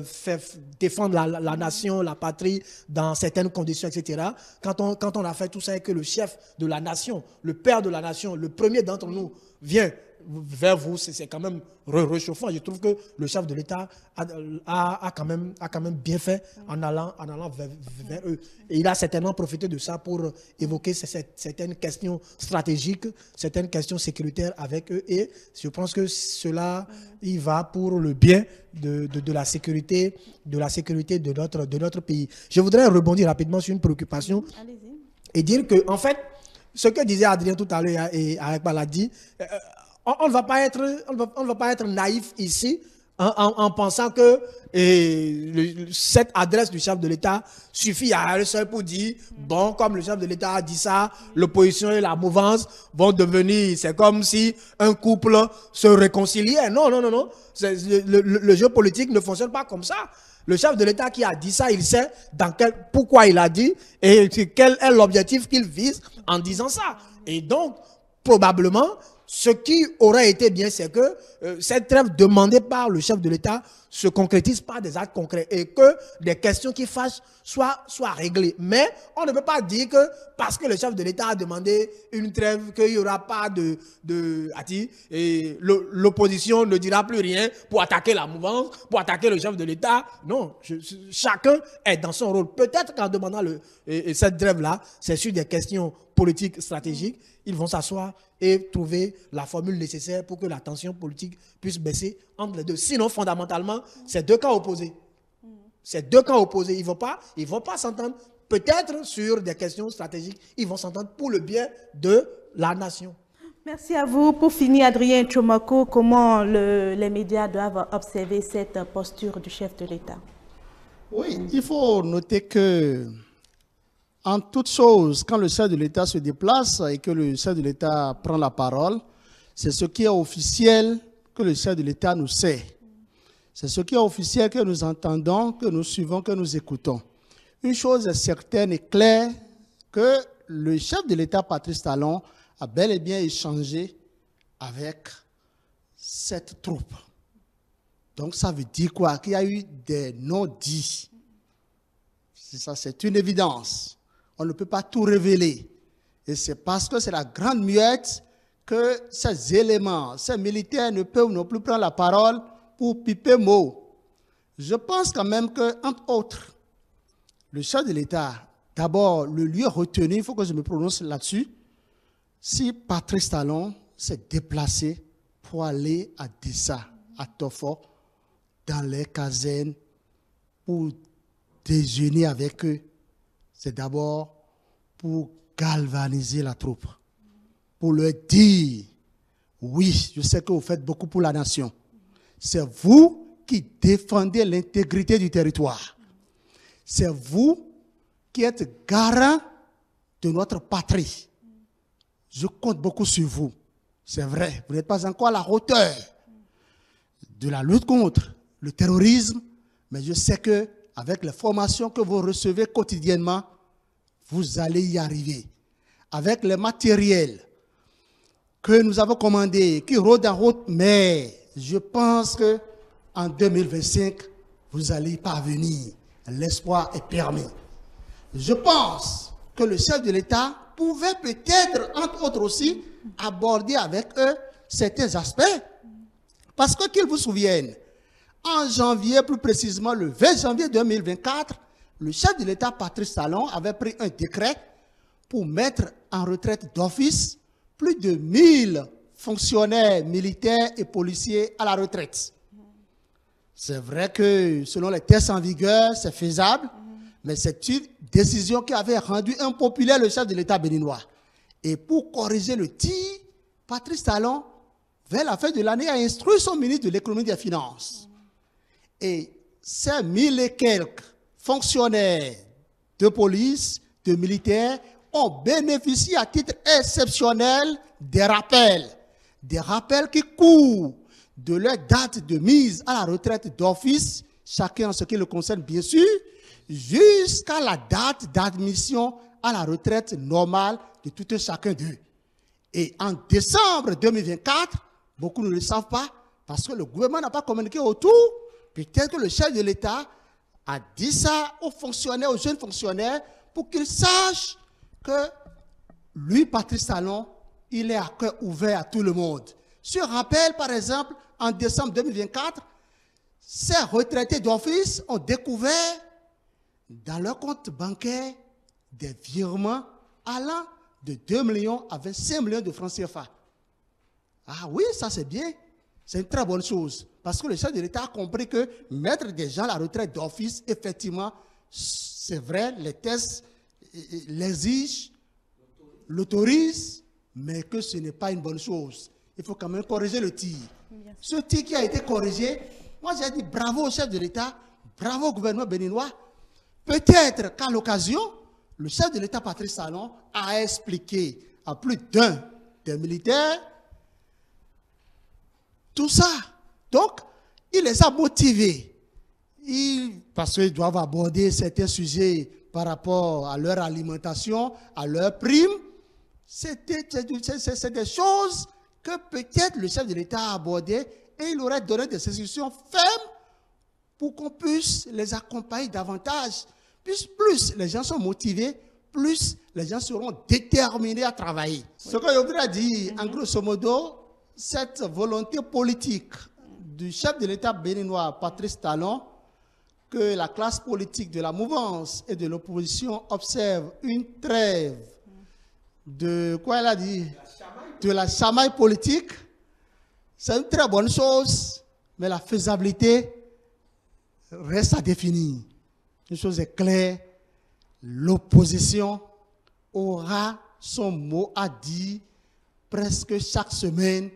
faire défendre la nation, la patrie dans certaines conditions, etc. Quand on a fait tout ça et que le chef de la nation, le père de la nation, le premier d'entre nous vient vers vous, c'est quand même réchauffant. Je trouve que le chef de l'État a quand même bien fait en allant vers eux. Et il a certainement profité de ça pour évoquer certaines questions stratégiques, certaines questions sécuritaires avec eux. Et je pense que cela, il va pour le bien de la sécurité de notre pays. Je voudrais rebondir rapidement sur une préoccupation et dire que, en fait, ce que disait Adrien tout à l'heure et Arekpa l'a dit, on ne va pas être naïf ici en pensant que cette adresse du chef de l'État suffit à elle seule pour dire, bon, comme le chef de l'État a dit ça, l'opposition et la mouvance vont devenir, c'est comme si un couple se réconciliait. Non. Le jeu politique ne fonctionne pas comme ça. Le chef de l'État qui a dit ça, il sait pourquoi il a dit et quel est l'objectif qu'il vise en disant ça. Et donc, probablement, ce qui aurait été bien, c'est que cette trêve demandée par le chef de l'État se concrétise par des actes concrets et que des questions qui fâchent soient réglées. Mais on ne peut pas dire que parce que le chef de l'État a demandé une trêve, qu'il n'y aura pas l'opposition ne dira plus rien pour attaquer la mouvance, pour attaquer le chef de l'État. Non, chacun est dans son rôle. Peut-être qu'en demandant cette trêve-là, c'est sur des questions politiques stratégiques, ils vont s'asseoir et trouver la formule nécessaire pour que la tension politique puisse baisser entre les deux. Sinon, fondamentalement, c'est deux camps opposés. C'est deux camps opposés. Ils ne vont pas s'entendre. Peut-être sur des questions stratégiques, ils vont s'entendre pour le bien de la nation. Merci à vous. Pour finir, Adrien Tchomako, comment les médias doivent observer cette posture du chef de l'État? Oui, il faut noter que en toute chose, quand le chef de l'État se déplace et que le chef de l'État prend la parole, c'est ce qui est officiel que le chef de l'État nous sait. C'est ce qui est officiel que nous entendons, que nous suivons, que nous écoutons. Une chose est certaine et claire, que le chef de l'État, Patrice Talon, a bel et bien échangé avec cette troupe. Donc ça veut dire quoi? Qu'il y a eu des non-dits. Ça, c'est une évidence. On ne peut pas tout révéler. Et c'est parce que c'est la grande muette que ces éléments, ces militaires ne peuvent non plus prendre la parole pour piper mot. Je pense quand même que, entre autres, le chef de l'État, d'abord, le lieu retenu, il faut que je me prononce là-dessus, si Patrice Talon s'est déplacé pour aller à Dessa, à Tofo, dans les casernes, pour déjeuner avec eux, c'est d'abord pour galvaniser la troupe, pour leur dire, oui, je sais que vous faites beaucoup pour la nation. C'est vous qui défendez l'intégrité du territoire. C'est vous qui êtes garant de notre patrie. Je compte beaucoup sur vous. C'est vrai, vous n'êtes pas encore à la hauteur de la lutte contre le terrorisme, mais je sais qu'avec les formations que vous recevez quotidiennement, vous allez y arriver. Avec les matériels que nous avons commandés, qui rôdent en route, mais je pense qu'en 2025, vous allez y parvenir. L'espoir est permis. Je pense que le chef de l'État pouvait peut-être, entre autres aussi, aborder avec eux certains aspects. Parce que qu'ils vous souviennent, en janvier, plus précisément le 20 janvier 2024, le chef de l'État, Patrice Talon, avait pris un décret pour mettre en retraite d'office plus de 1000 fonctionnaires militaires et policiers à la retraite. C'est vrai que selon les tests en vigueur, c'est faisable, mais c'est une décision qui avait rendu impopulaire le chef de l'État béninois. Et pour corriger le tir, Patrice Talon, vers la fin de l'année, a instruit son ministre de l'économie et des finances. Et ces 1000 et quelques fonctionnaires de police, de militaires, ont bénéficié à titre exceptionnel des rappels. Des rappels qui courent de leur date de mise à la retraite d'office, chacun en ce qui le concerne bien sûr, jusqu'à la date d'admission à la retraite normale de tout un chacun d'eux. Et en décembre 2024, beaucoup ne le savent pas, parce que le gouvernement n'a pas communiqué autour. Peut-être que le chef de l'État a dit ça aux fonctionnaires, aux jeunes fonctionnaires, pour qu'ils sachent que lui, Patrice Talon, il est à cœur ouvert à tout le monde. Je rappelle, par exemple, en décembre 2024, ces retraités d'office ont découvert dans leur compte bancaire des virements allant de 2 millions à 25 millions de francs CFA. Ah oui, ça c'est bien. C'est une très bonne chose. Parce que le chef de l'État a compris que mettre des gens à la retraite d'office, effectivement, c'est vrai, les tests l'exigent, l'autorisent, mais que ce n'est pas une bonne chose. Il faut quand même corriger le tir. Ce tir qui a été corrigé, moi j'ai dit bravo au chef de l'État, bravo au gouvernement béninois. Peut-être qu'à l'occasion, le chef de l'État, Patrice Talon, a expliqué à plus d'un des militaires tout ça. Donc, il les a motivés. Parce qu'ils doivent aborder certains sujets par rapport à leur alimentation, à leurs primes. C'est des choses que peut-être le chef de l'État a abordées et il aurait donné des instructions fermes pour qu'on puisse les accompagner davantage. Plus les gens sont motivés, plus les gens seront déterminés à travailler. Ce que je voudrais dire, en grosso modo, cette volonté politique du chef de l'État béninois, Patrice Talon, que la classe politique de la mouvance et de l'opposition observe une trêve de, quoi elle a dit, de la chamaille politique, c'est une très bonne chose, mais la faisabilité reste à définir. Une chose est claire, l'opposition aura son mot à dire presque chaque semaine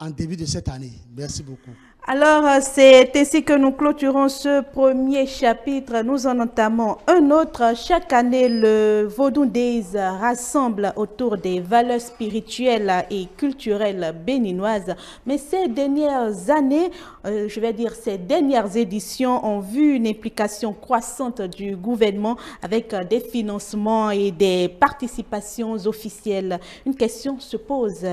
en début de cette année. Merci beaucoup. Alors, c'est ainsi que nous clôturons ce premier chapitre. Nous en entamons un autre. Chaque année, le Vodou Days rassemble autour des valeurs spirituelles et culturelles béninoises. Mais ces dernières années, ces dernières éditions ont vu une implication croissante du gouvernement avec des financements et des participations officielles. Une question se pose.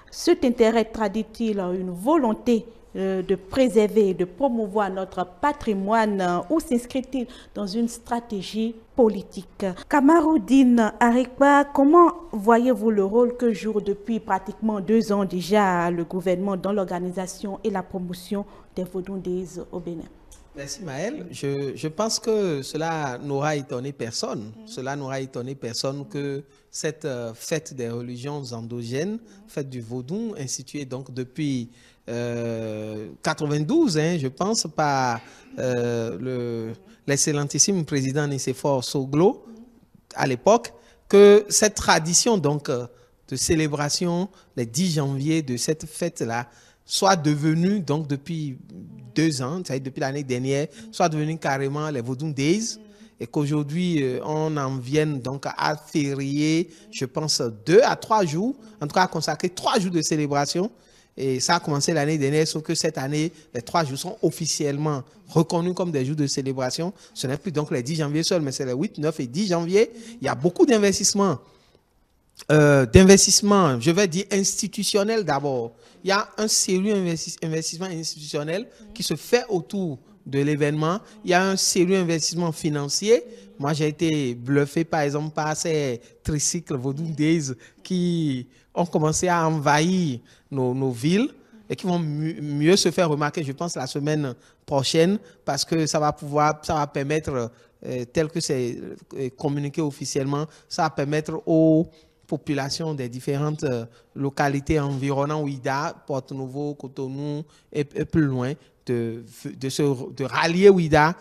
Cet intérêt traduit-il une volonté de préserver et de promouvoir notre patrimoine ou s'inscrit-il dans une stratégie politique? Kamaroudine Arikba, comment voyez-vous le rôle que joue depuis pratiquement 2 ans déjà le gouvernement dans l'organisation et la promotion des Vodou Days au Bénin? Merci Maëlle. Je pense que cela n'aura étonné personne. Cela n'aura étonné personne que cette fête des religions endogènes, fête du Vaudou, instituée donc depuis 92, je pense, par l'excellentissime président Nicéphore Soglo à l'époque, que cette tradition donc de célébration les 10 janvier de cette fête-là soit devenue donc depuis 2 ans, c'est-à-dire depuis l'année dernière, soit devenue carrément les Vodou Days. et qu'aujourd'hui, on en vienne donc à férier, je pense, 2 à 3 jours, en tout cas à consacrer 3 jours de célébration. Et ça a commencé l'année dernière, sauf que cette année, les 3 jours sont officiellement reconnus comme des jours de célébration. Ce n'est plus donc les 10 janvier seuls, mais c'est les 8, 9 et 10 janvier. Il y a beaucoup d'investissements. Je vais dire institutionnel d'abord. Il y a un sérieux investissement institutionnel qui se fait autour de l'événement. Il y a un sérieux investissement financier. Moi, j'ai été bluffé, par exemple, par ces tricycles Vodou Days qui ont commencé à envahir nos villes et qui vont mieux se faire remarquer, je pense, la semaine prochaine, parce que ça va permettre, tel que c'est communiqué officiellement, ça va permettre aux populations des différentes localités environnantes, Ouida, Porto-Novo, Cotonou et plus loin, de rallier Ouida,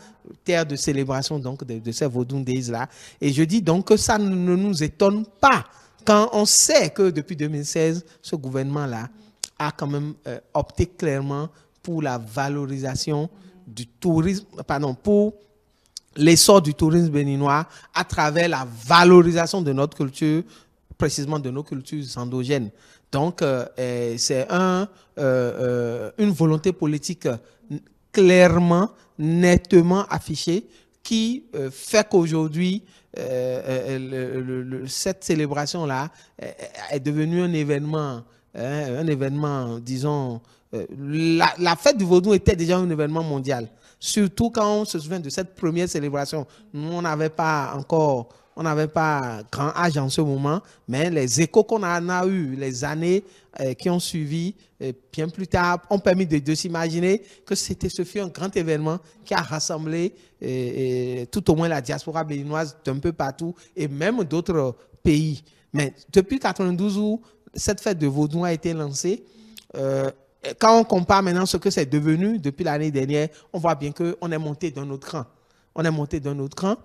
terre de célébration donc de ces Vodou Days-là. Et je dis donc que ça ne nous étonne pas quand on sait que depuis 2016, ce gouvernement-là a quand même opté clairement pour la valorisation du tourisme, pour l'essor du tourisme béninois à travers la valorisation de notre culture, précisément de nos cultures endogènes. Donc, c'est une volonté politique clairement, nettement affichée qui fait qu'aujourd'hui, cette célébration-là est devenue un événement, disons, la fête du Vaudou était déjà un événement mondial. Surtout quand on se souvient de cette première célébration. Nous, on n'avait pas grand âge en ce moment, mais les échos qu'on a eu les années qui ont suivi, bien plus tard, ont permis de s'imaginer que ce fut un grand événement qui a rassemblé tout au moins la diaspora béninoise d'un peu partout et même d'autres pays. Mais depuis 1992 où cette fête de Vaudou a été lancée, quand on compare maintenant ce que c'est devenu depuis l'année dernière, on voit bien qu'on est monté d'un autre cran. On est monté d'un autre cran.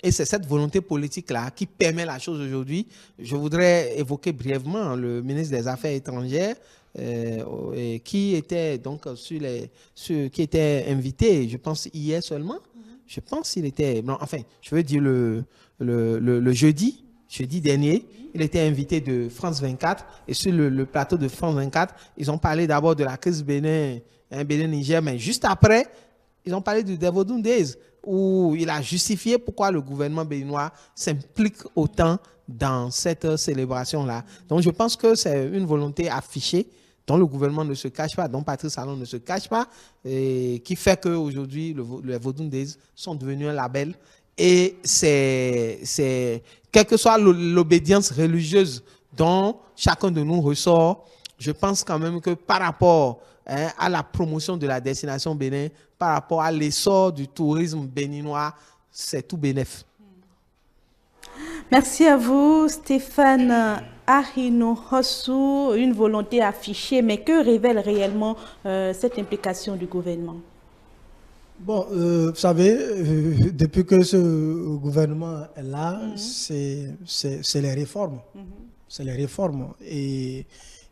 Et c'est cette volonté politique-là qui permet la chose aujourd'hui. Je voudrais évoquer brièvement le ministre des Affaires étrangères qui était donc qui était invité, je pense hier seulement. Je pense qu'il était, non, enfin, je veux dire le jeudi dernier, il était invité de France 24 et sur le plateau de France 24, ils ont parlé d'abord de la crise Bénin-Niger, mais juste après, ils ont parlé du Vodou Days, où il a justifié pourquoi le gouvernement béninois s'implique autant dans cette célébration-là. Donc, je pense que c'est une volonté affichée dont le gouvernement ne se cache pas, dont Patrice Talon ne se cache pas, et qui fait qu'aujourd'hui, les Vodou Days sont devenus un label. Et c'est quelle que soit l'obédience religieuse dont chacun de nous ressort, je pense quand même que par rapport à la promotion de la destination Bénin, par rapport à l'essor du tourisme béninois, c'est tout bénef. Merci à vous, Stéphane Arino Hossou. Une volonté affichée, mais que révèle réellement cette implication du gouvernement? Bon, vous savez, depuis que ce gouvernement est là, c'est les réformes. C'est les réformes. Et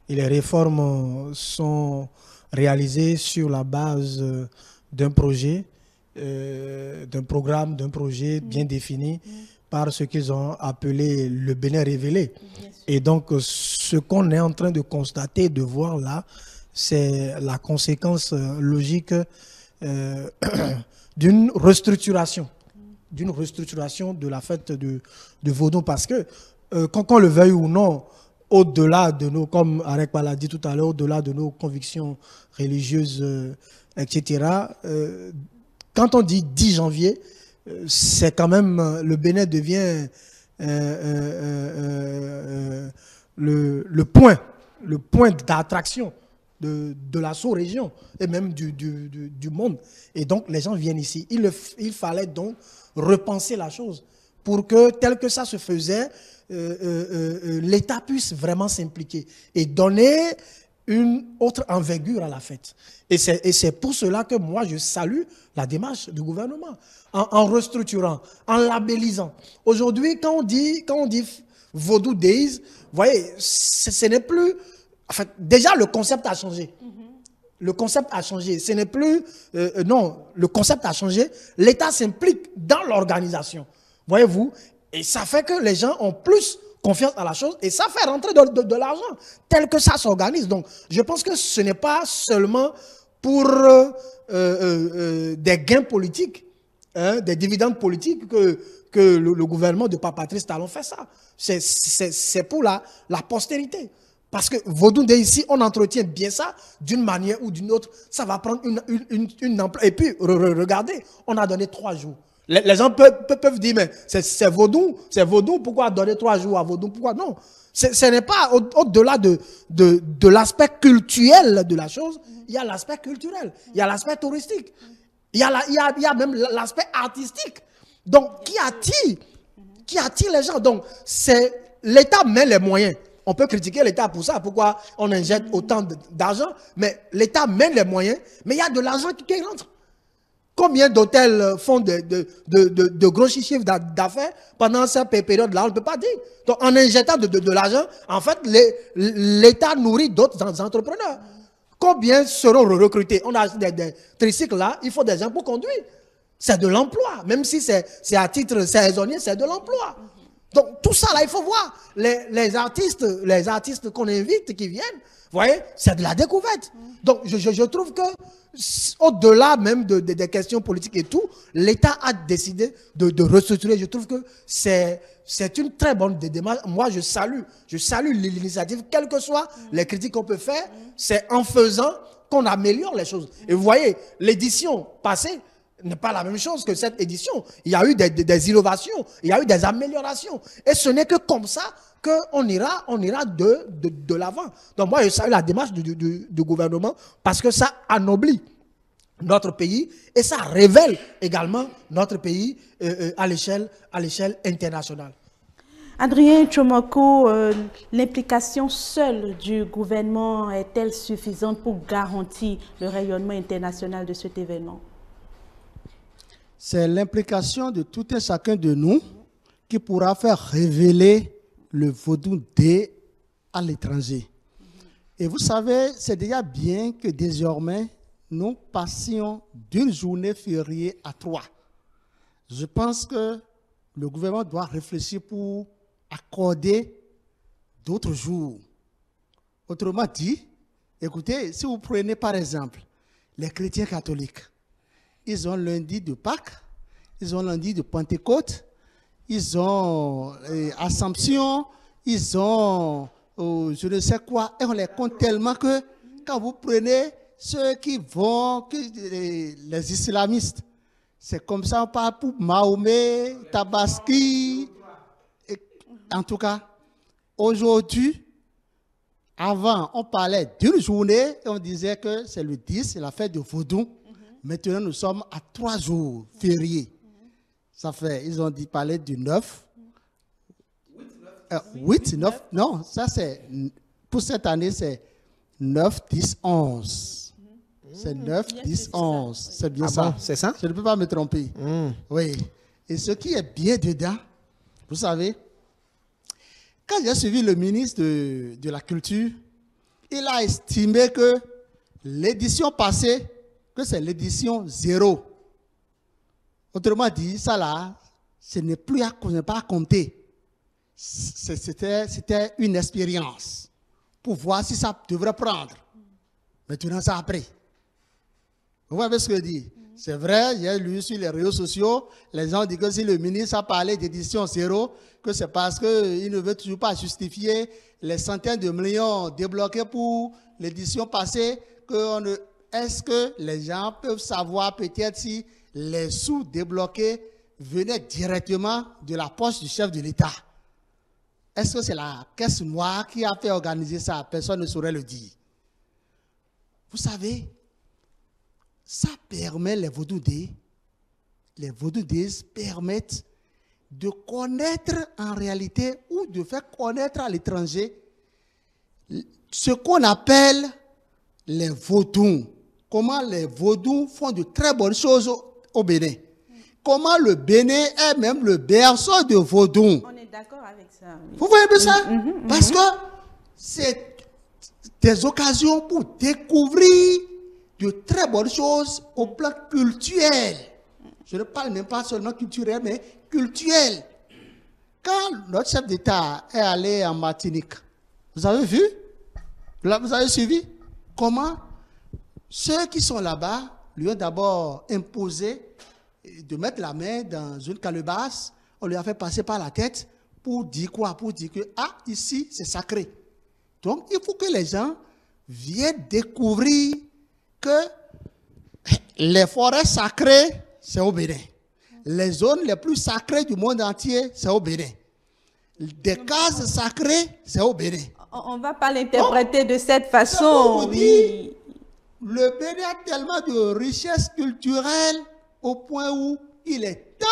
les réformes sont réalisées sur la base d'un projet, d'un programme, d'un projet bien défini par ce qu'ils ont appelé le Bénin révélé. Et donc, ce qu'on est en train de constater, de voir là, c'est la conséquence logique d'une restructuration de la fête de Vodou, parce que qu'on le veuille ou non, au-delà de nos, comme Arek l'a dit tout à l'heure, au-delà de nos convictions religieuses, etc., quand on dit 10 janvier, c'est quand même, le Bénin devient le point d'attraction de la sous-région et même du monde. Et donc, les gens viennent ici. Il fallait donc repenser la chose pour que, tel que ça se faisait, l'État puisse vraiment s'impliquer et donner une autre envergure à la fête. Et c'est pour cela que moi, je salue la démarche du gouvernement en restructurant, en labellisant. Aujourd'hui, quand on dit Vodou Days, vous voyez, ce n'est plus... En fait, déjà, le concept a changé. Le concept a changé. Ce n'est plus... non, le concept a changé. L'État s'implique dans l'organisation. Voyez-vous? Et ça fait que les gens ont plus confiance à la chose et ça fait rentrer de l'argent tel que ça s'organise. Donc, je pense que ce n'est pas seulement pour des gains politiques, hein, des dividendes politiques que le gouvernement de Patrice Talon fait ça. C'est pour la postérité. Parce que Vodou Day ici, on entretient bien ça d'une manière ou d'une autre. Ça va prendre une ampleur. Et puis, regardez, on a donné 3 jours. Les gens peuvent dire, mais c'est Vodou, pourquoi donner 3 jours à Vodou? Pourquoi? Non. Ce n'est pas au-delà de l'aspect culturel de la chose. Il y a l'aspect culturel, il y a l'aspect touristique, il y a même l'aspect artistique. Donc, qui attire les gens? Donc, l'État met les moyens. On peut critiquer l'État pour ça, pourquoi on injecte autant d'argent, mais l'État met les moyens, mais il y a de l'argent qui rentre. Combien d'hôtels font de gros chiffres d'affaires pendant cette période-là, on ne peut pas dire. Donc, en injectant de l'argent, en fait, l'État nourrit d'autres entrepreneurs. Combien seront recrutés? On a des tricycles là, il faut des gens pour conduire. C'est de l'emploi, même si c'est à titre saisonnier, c'est de l'emploi. Donc, tout ça, là, il faut voir. Les artistes qu'on invite, qui viennent, vous voyez, c'est de la découverte. Donc, je trouve que, au-delà même des questions politiques et tout, l'État a décidé de restructurer. Je trouve que c'est une très bonne démarche. Moi, je salue l'initiative, quelles que soient les critiques qu'on peut faire. C'est en faisant qu'on améliore les choses. Et vous voyez, l'édition passée n'est pas la même chose que cette édition. Il y a eu des innovations, il y a eu des améliorations. Et ce n'est que comme ça qu'on ira de l'avant. Donc moi, je salue la démarche du gouvernement parce que ça anoblit notre pays et ça révèle également notre pays à l'échelle internationale. Adrien Tchomoko, l'implication seule du gouvernement est-elle suffisante pour garantir le rayonnement international de cet événement? C'est l'implication de tout un chacun de nous qui pourra faire révéler le Vodou Day à l'étranger. Et vous savez, c'est déjà bien que désormais, nous passions d'une journée fériée à 3. Je pense que le gouvernement doit réfléchir pour accorder d'autres jours. Autrement dit, écoutez, si vous prenez par exemple les chrétiens catholiques, ils ont lundi de Pâques, ils ont lundi de Pentecôte, ils ont Assomption, ils ont je ne sais quoi, et on les compte tellement que quand vous prenez ceux qui vont, les islamistes, c'est comme ça, on parle pour Mahomet, Tabaski, en tout cas, aujourd'hui, avant, on parlait d'une journée et on disait que c'est le 10, c'est la fête de Vodou. Maintenant, nous sommes à 3 jours fériés. Ça fait, ils ont dit parler du 9. 8, 9, non, ça c'est, pour cette année, c'est 9, 10, 11. C'est 9, 10, 11. C'est bien ça. Bon, c'est ça? Je ne peux pas me tromper. Oui. Et ce qui est bien dedans, vous savez, quand j'ai suivi le ministre de la Culture, il a estimé que l'édition passée, que c'est l'édition 0. Autrement dit, ça là, ce n'est plus à compter. C'était une expérience pour voir si ça devrait prendre. Maintenant, ça a pris. Vous voyez ce que je dis? C'est vrai, j'ai lu sur les réseaux sociaux, les gens disent que si le ministre a parlé d'édition 0, que c'est parce qu'il ne veut toujours pas justifier les centaines de millions débloqués pour l'édition passée. Est-ce que les gens peuvent savoir peut-être si les sous débloqués venaient directement de la poche du chef de l'État? Est-ce que c'est la caisse noire qui a fait organiser ça? Personne ne saurait le dire. Vous savez, ça permet les Vodou Day. Les Vodou Days permettent de connaître en réalité ou de faire connaître à l'étranger ce qu'on appelle les Vodou. Comment les Vodou font de très bonnes choses au Bénin. Comment le Bénin est même le berceau de Vodou. On est d'accord avec ça. Oui. Vous voyez ça? Parce que c'est des occasions pour découvrir de très bonnes choses au plan culturel. Je ne parle même pas seulement culturel, mais culturel. Quand notre chef d'État est allé en Martinique, vous avez vu? Là, vous avez suivi? Comment ceux qui sont là-bas lui ont d'abord imposé de mettre la main dans une calebasse. On lui a fait passer par la tête pour dire quoi? Pour dire que, ah, ici, c'est sacré. Donc, il faut que les gens viennent découvrir que les forêts sacrées, c'est au Bénin. Les zones les plus sacrées du monde entier, c'est au Bénin. Des cases sacrées, c'est au Bénin. On ne va pas l'interpréter de cette façon. Oui. Le Bénin a tellement de richesses culturelles au point où il est temps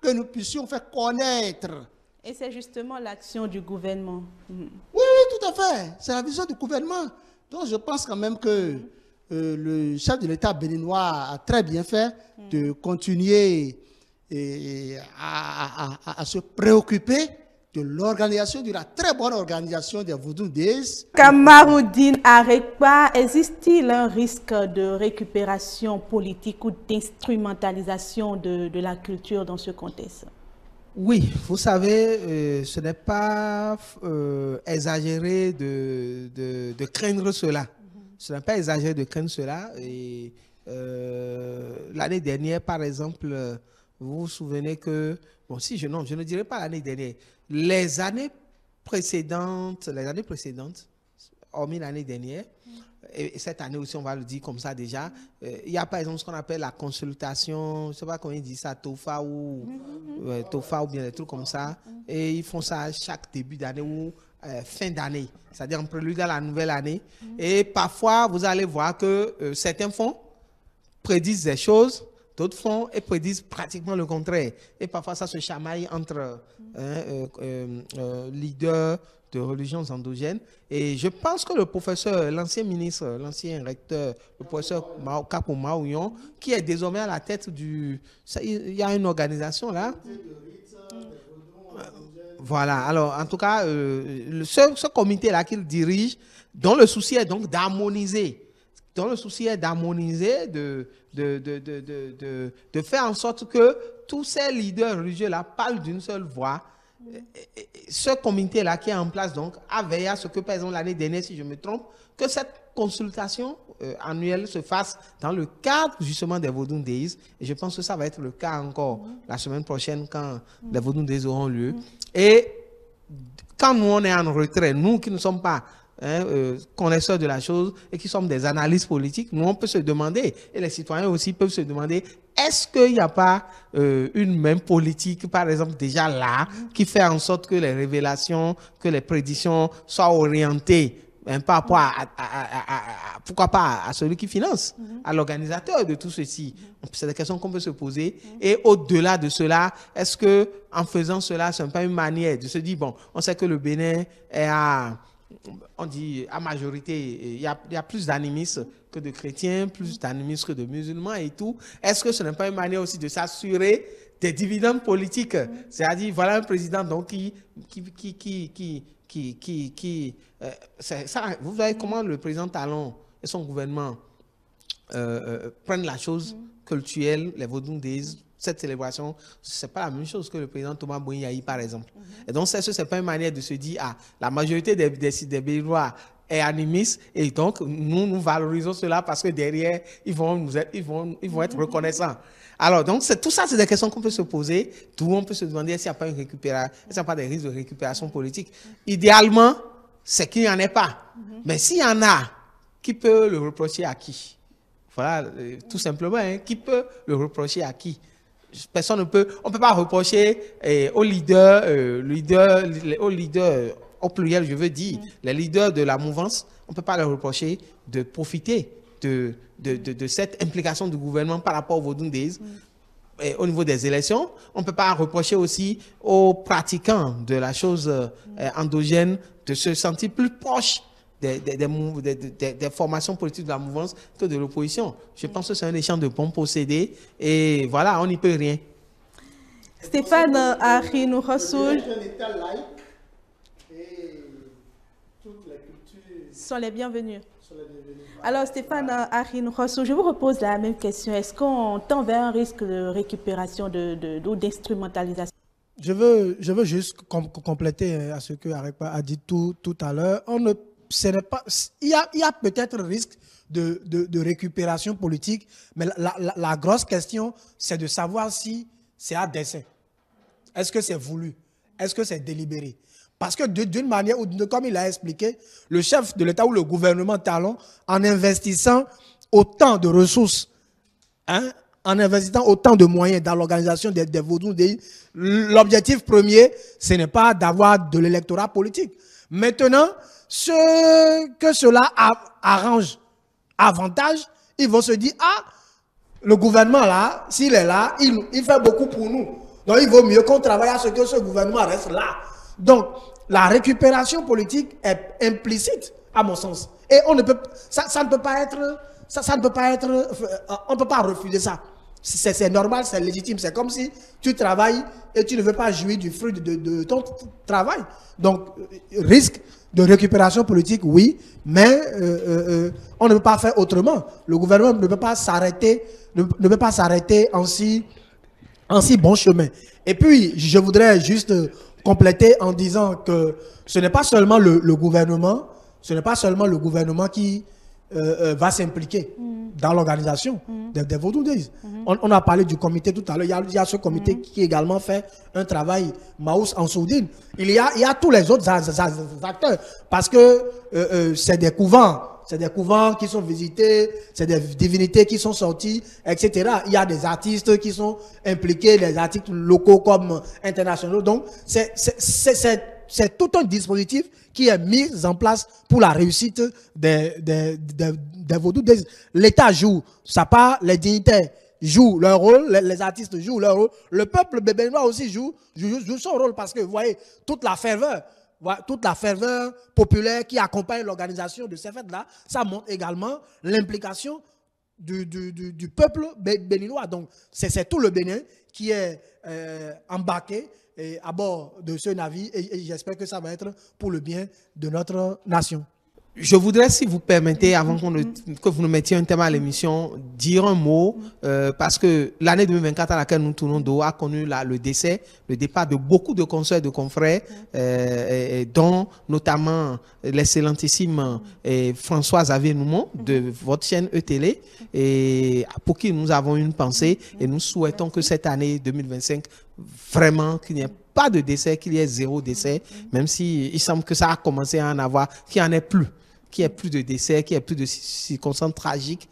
que nous puissions faire connaître. Et c'est justement l'action du gouvernement. Oui, oui, tout à fait. C'est la vision du gouvernement. Donc je pense quand même que le chef de l'État béninois a très bien fait de continuer à se préoccuper de l'organisation, de la très bonne organisation des Vodou Days. Kamaroudine Arekpa, existe-t-il un risque de récupération politique ou d'instrumentalisation de la culture dans ce contexte? Oui, vous savez, ce n'est pas exagéré de craindre cela. Ce n'est pas exagéré de craindre cela. Et l'année dernière, par exemple, vous vous souvenez que, bon, si je ne dirais pas l'année dernière, les années précédentes, hormis l'année dernière, et cette année aussi, on va le dire comme ça déjà, il y a par exemple ce qu'on appelle la consultation, je ne sais pas comment ils disent ça, TOFA ou bien des trucs comme ça, et ils font ça chaque début d'année ou fin d'année, c'est-à-dire en prélude à la nouvelle année. Et parfois, vous allez voir que certains fonds prédisent des choses, d'autres font et prédisent pratiquement le contraire. Et parfois, ça se chamaille entre leaders de religions endogènes. Et je pense que le professeur, l'ancien ministre, l'ancien recteur, le professeur Kapo Maouyon, qui est désormais à la tête du... Il y a une organisation là. Voilà. Alors, en tout cas, ce comité-là qu'il dirige, dont le souci est donc d'harmoniser. Dont le souci est d'harmoniser, de faire en sorte que tous ces leaders religieux-là parlent d'une seule voix. Ce comité-là qui est en place, donc, a veillé à ce que, par exemple, l'année dernière, si je me trompe, que cette consultation annuelle se fasse dans le cadre, justement, des Vodou Days. Et je pense que ça va être le cas encore la semaine prochaine, quand les Vodou Days auront lieu. Et quand nous, on est en retrait, nous qui ne sommes pas connaisseurs de la chose et qui sommes des analystes politiques, nous, on peut se demander, et les citoyens aussi peuvent se demander, est-ce qu'il n'y a pas une même politique, par exemple, déjà là, qui fait en sorte que les révélations, que les prédictions soient orientées par rapport pourquoi pas à celui qui finance, à l'organisateur de tout ceci. C'est des questions qu'on peut se poser. Et au-delà de cela, est-ce que en faisant cela, ce n'est pas une manière de se dire, bon, on sait que le Bénin est à majorité, il y a plus d'animistes que de chrétiens, plus d'animistes que de musulmans et tout. Est-ce que ce n'est pas une manière aussi de s'assurer des dividendes politiques? C'est-à-dire, voilà un président donc vous voyez comment le président Talon et son gouvernement prennent la chose culturelle, les Vodou Days, cette célébration, ce n'est pas la même chose que le président Thomas Bounyaï, par exemple. Et donc, ce n'est pas une manière de se dire, ah, la majorité des Béninois est animiste, et donc, nous valorisons cela parce que derrière, ils vont être reconnaissants. Alors, donc, tout ça, c'est des questions qu'on peut se poser, d'où on peut se demander s'il n'y a pas une récupération, s'il n'y a pas des risques de récupération politique. Idéalement, c'est qu'il n'y en ait pas. Mais s'il y en a, qui peut le reprocher à qui? Voilà, tout simplement, hein, qui peut le reprocher à qui? Personne ne peut, on ne peut pas reprocher aux leaders, au pluriel, je veux dire, les leaders de la mouvance, on ne peut pas leur reprocher de profiter de cette implication du gouvernement par rapport aux Vodou Days. Au niveau des élections, on ne peut pas reprocher aussi aux pratiquants de la chose endogène de se sentir plus proche des formations politiques de la mouvance que de l'opposition. Je pense que c'est un échange de bons procédés et voilà, on n'y peut rien. Stéphane Arinou Rassoul et toutes les cultures sont les bienvenus. Alors Stéphane Arine Rosso, je vous repose la même question. Est-ce qu'on tend vers un risque de récupération ou d'instrumentalisation? Je veux juste compléter à ce que Arekpa a dit tout à l'heure. Il y a peut-être un risque de récupération politique, mais la grosse question, c'est de savoir si c'est à dessein. Est-ce que c'est voulu? Est-ce que c'est délibéré? Parce que d'une manière ou d'une autre, comme il a expliqué, le chef de l'État ou le gouvernement Talon, en investissant autant de ressources, en investissant autant de moyens dans l'organisation des vaudous, l'objectif premier, ce n'est pas d'avoir de l'électorat politique. Maintenant, ce que cela arrange avantage, ils vont se dire, ah, le gouvernement là, s'il est là, il fait beaucoup pour nous. Donc il vaut mieux qu'on travaille à ce que ce gouvernement reste là. Donc la récupération politique est implicite, à mon sens. Et on ne peut, ça ne peut pas être, on ne peut pas refuser ça. C'est normal, c'est légitime. C'est comme si tu travailles et tu ne veux pas jouir du fruit de ton travail. Donc, risque de récupération politique, oui, mais on ne peut pas faire autrement. Le gouvernement ne peut pas s'arrêter, ne peut pas s'arrêter en si bon chemin. Et puis, je voudrais juste compléter en disant que ce n'est pas seulement le gouvernement, qui va s'impliquer dans l'organisation des Vodou Days. On a parlé du comité tout à l'heure. Il y a ce comité qui également fait un travail Maous en sourdine. Il y a tous les autres acteurs parce que c'est des couvents. C'est des couvents qui sont visités, c'est des divinités qui sont sorties, etc. Il y a des artistes qui sont impliqués, des artistes locaux comme internationaux. Donc, c'est tout un dispositif qui est mis en place pour la réussite des Vodou Days. L'État joue, ça part, les dignitaires jouent leur rôle, les artistes jouent leur rôle, le peuple béninois aussi joue son rôle parce que vous voyez toute la ferveur populaire qui accompagne l'organisation de ces fêtes-là, ça montre également l'implication du peuple béninois. Donc, c'est tout le Bénin qui est embarqué à bord de ce navire et j'espère que ça va être pour le bien de notre nation. Je voudrais, si vous permettez, avant que vous nous mettiez un thème à l'émission, dire un mot, parce que l'année 2024 à laquelle nous tournons d'eau a connu le départ de beaucoup de consoeurs et de confrères, dont notamment l'excellentissime Françoise Xavier-Noumon de votre chaîne E-Télé, et pour qui nous avons une pensée, et nous souhaitons que cette année 2025, vraiment qu'il n'y ait pas de décès, qu'il y ait 0 décès, même si il semble que ça a commencé à en avoir, qu'il n'y en ait plus. Qu'il n'y ait plus de décès, qu'il n'y ait plus de circonstances tragiques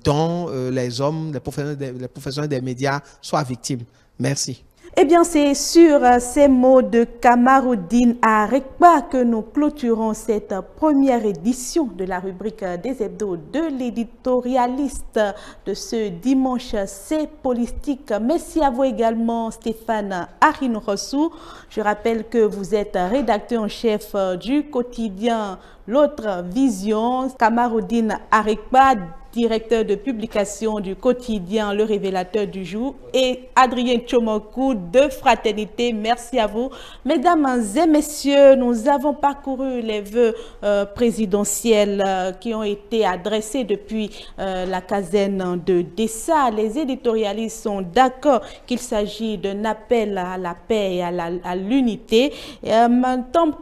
dont les hommes, les professionnels des médias soient victimes. Merci. Eh bien, c'est sur ces mots de Kamaruddin Arekpa que nous clôturons cette première édition de la rubrique des hebdos de l'éditorialiste de ce dimanche. C'est politique. Merci à vous également, Stéphane Arine Rosso. Je rappelle que vous êtes rédacteur en chef du quotidien L'autre Vision. Kamaruddin Arekpa, directeur de publication du quotidien Le Révélateur du Jour, et Adrien Tchomokou de Fraternité. Merci à vous. Mesdames et messieurs, nous avons parcouru les vœux présidentiels qui ont été adressés depuis la caserne de Dessa. Les éditorialistes sont d'accord qu'il s'agit d'un appel à la paix et à l'unité.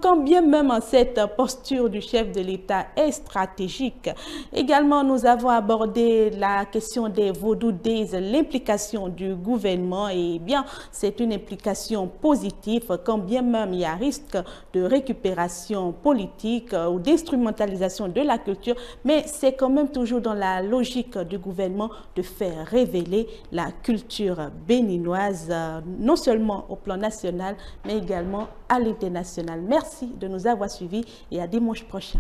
Quand bien même cette posture du chef de l'État est stratégique. Également, nous avons abordé la question des Vodou Days, l'implication du gouvernement, et bien, c'est une implication positive, quand bien même il y a risque de récupération politique ou d'instrumentalisation de la culture, mais c'est quand même toujours dans la logique du gouvernement de faire révéler la culture béninoise, non seulement au plan national, mais également à l'international. Merci de nous avoir suivis et à dimanche prochain.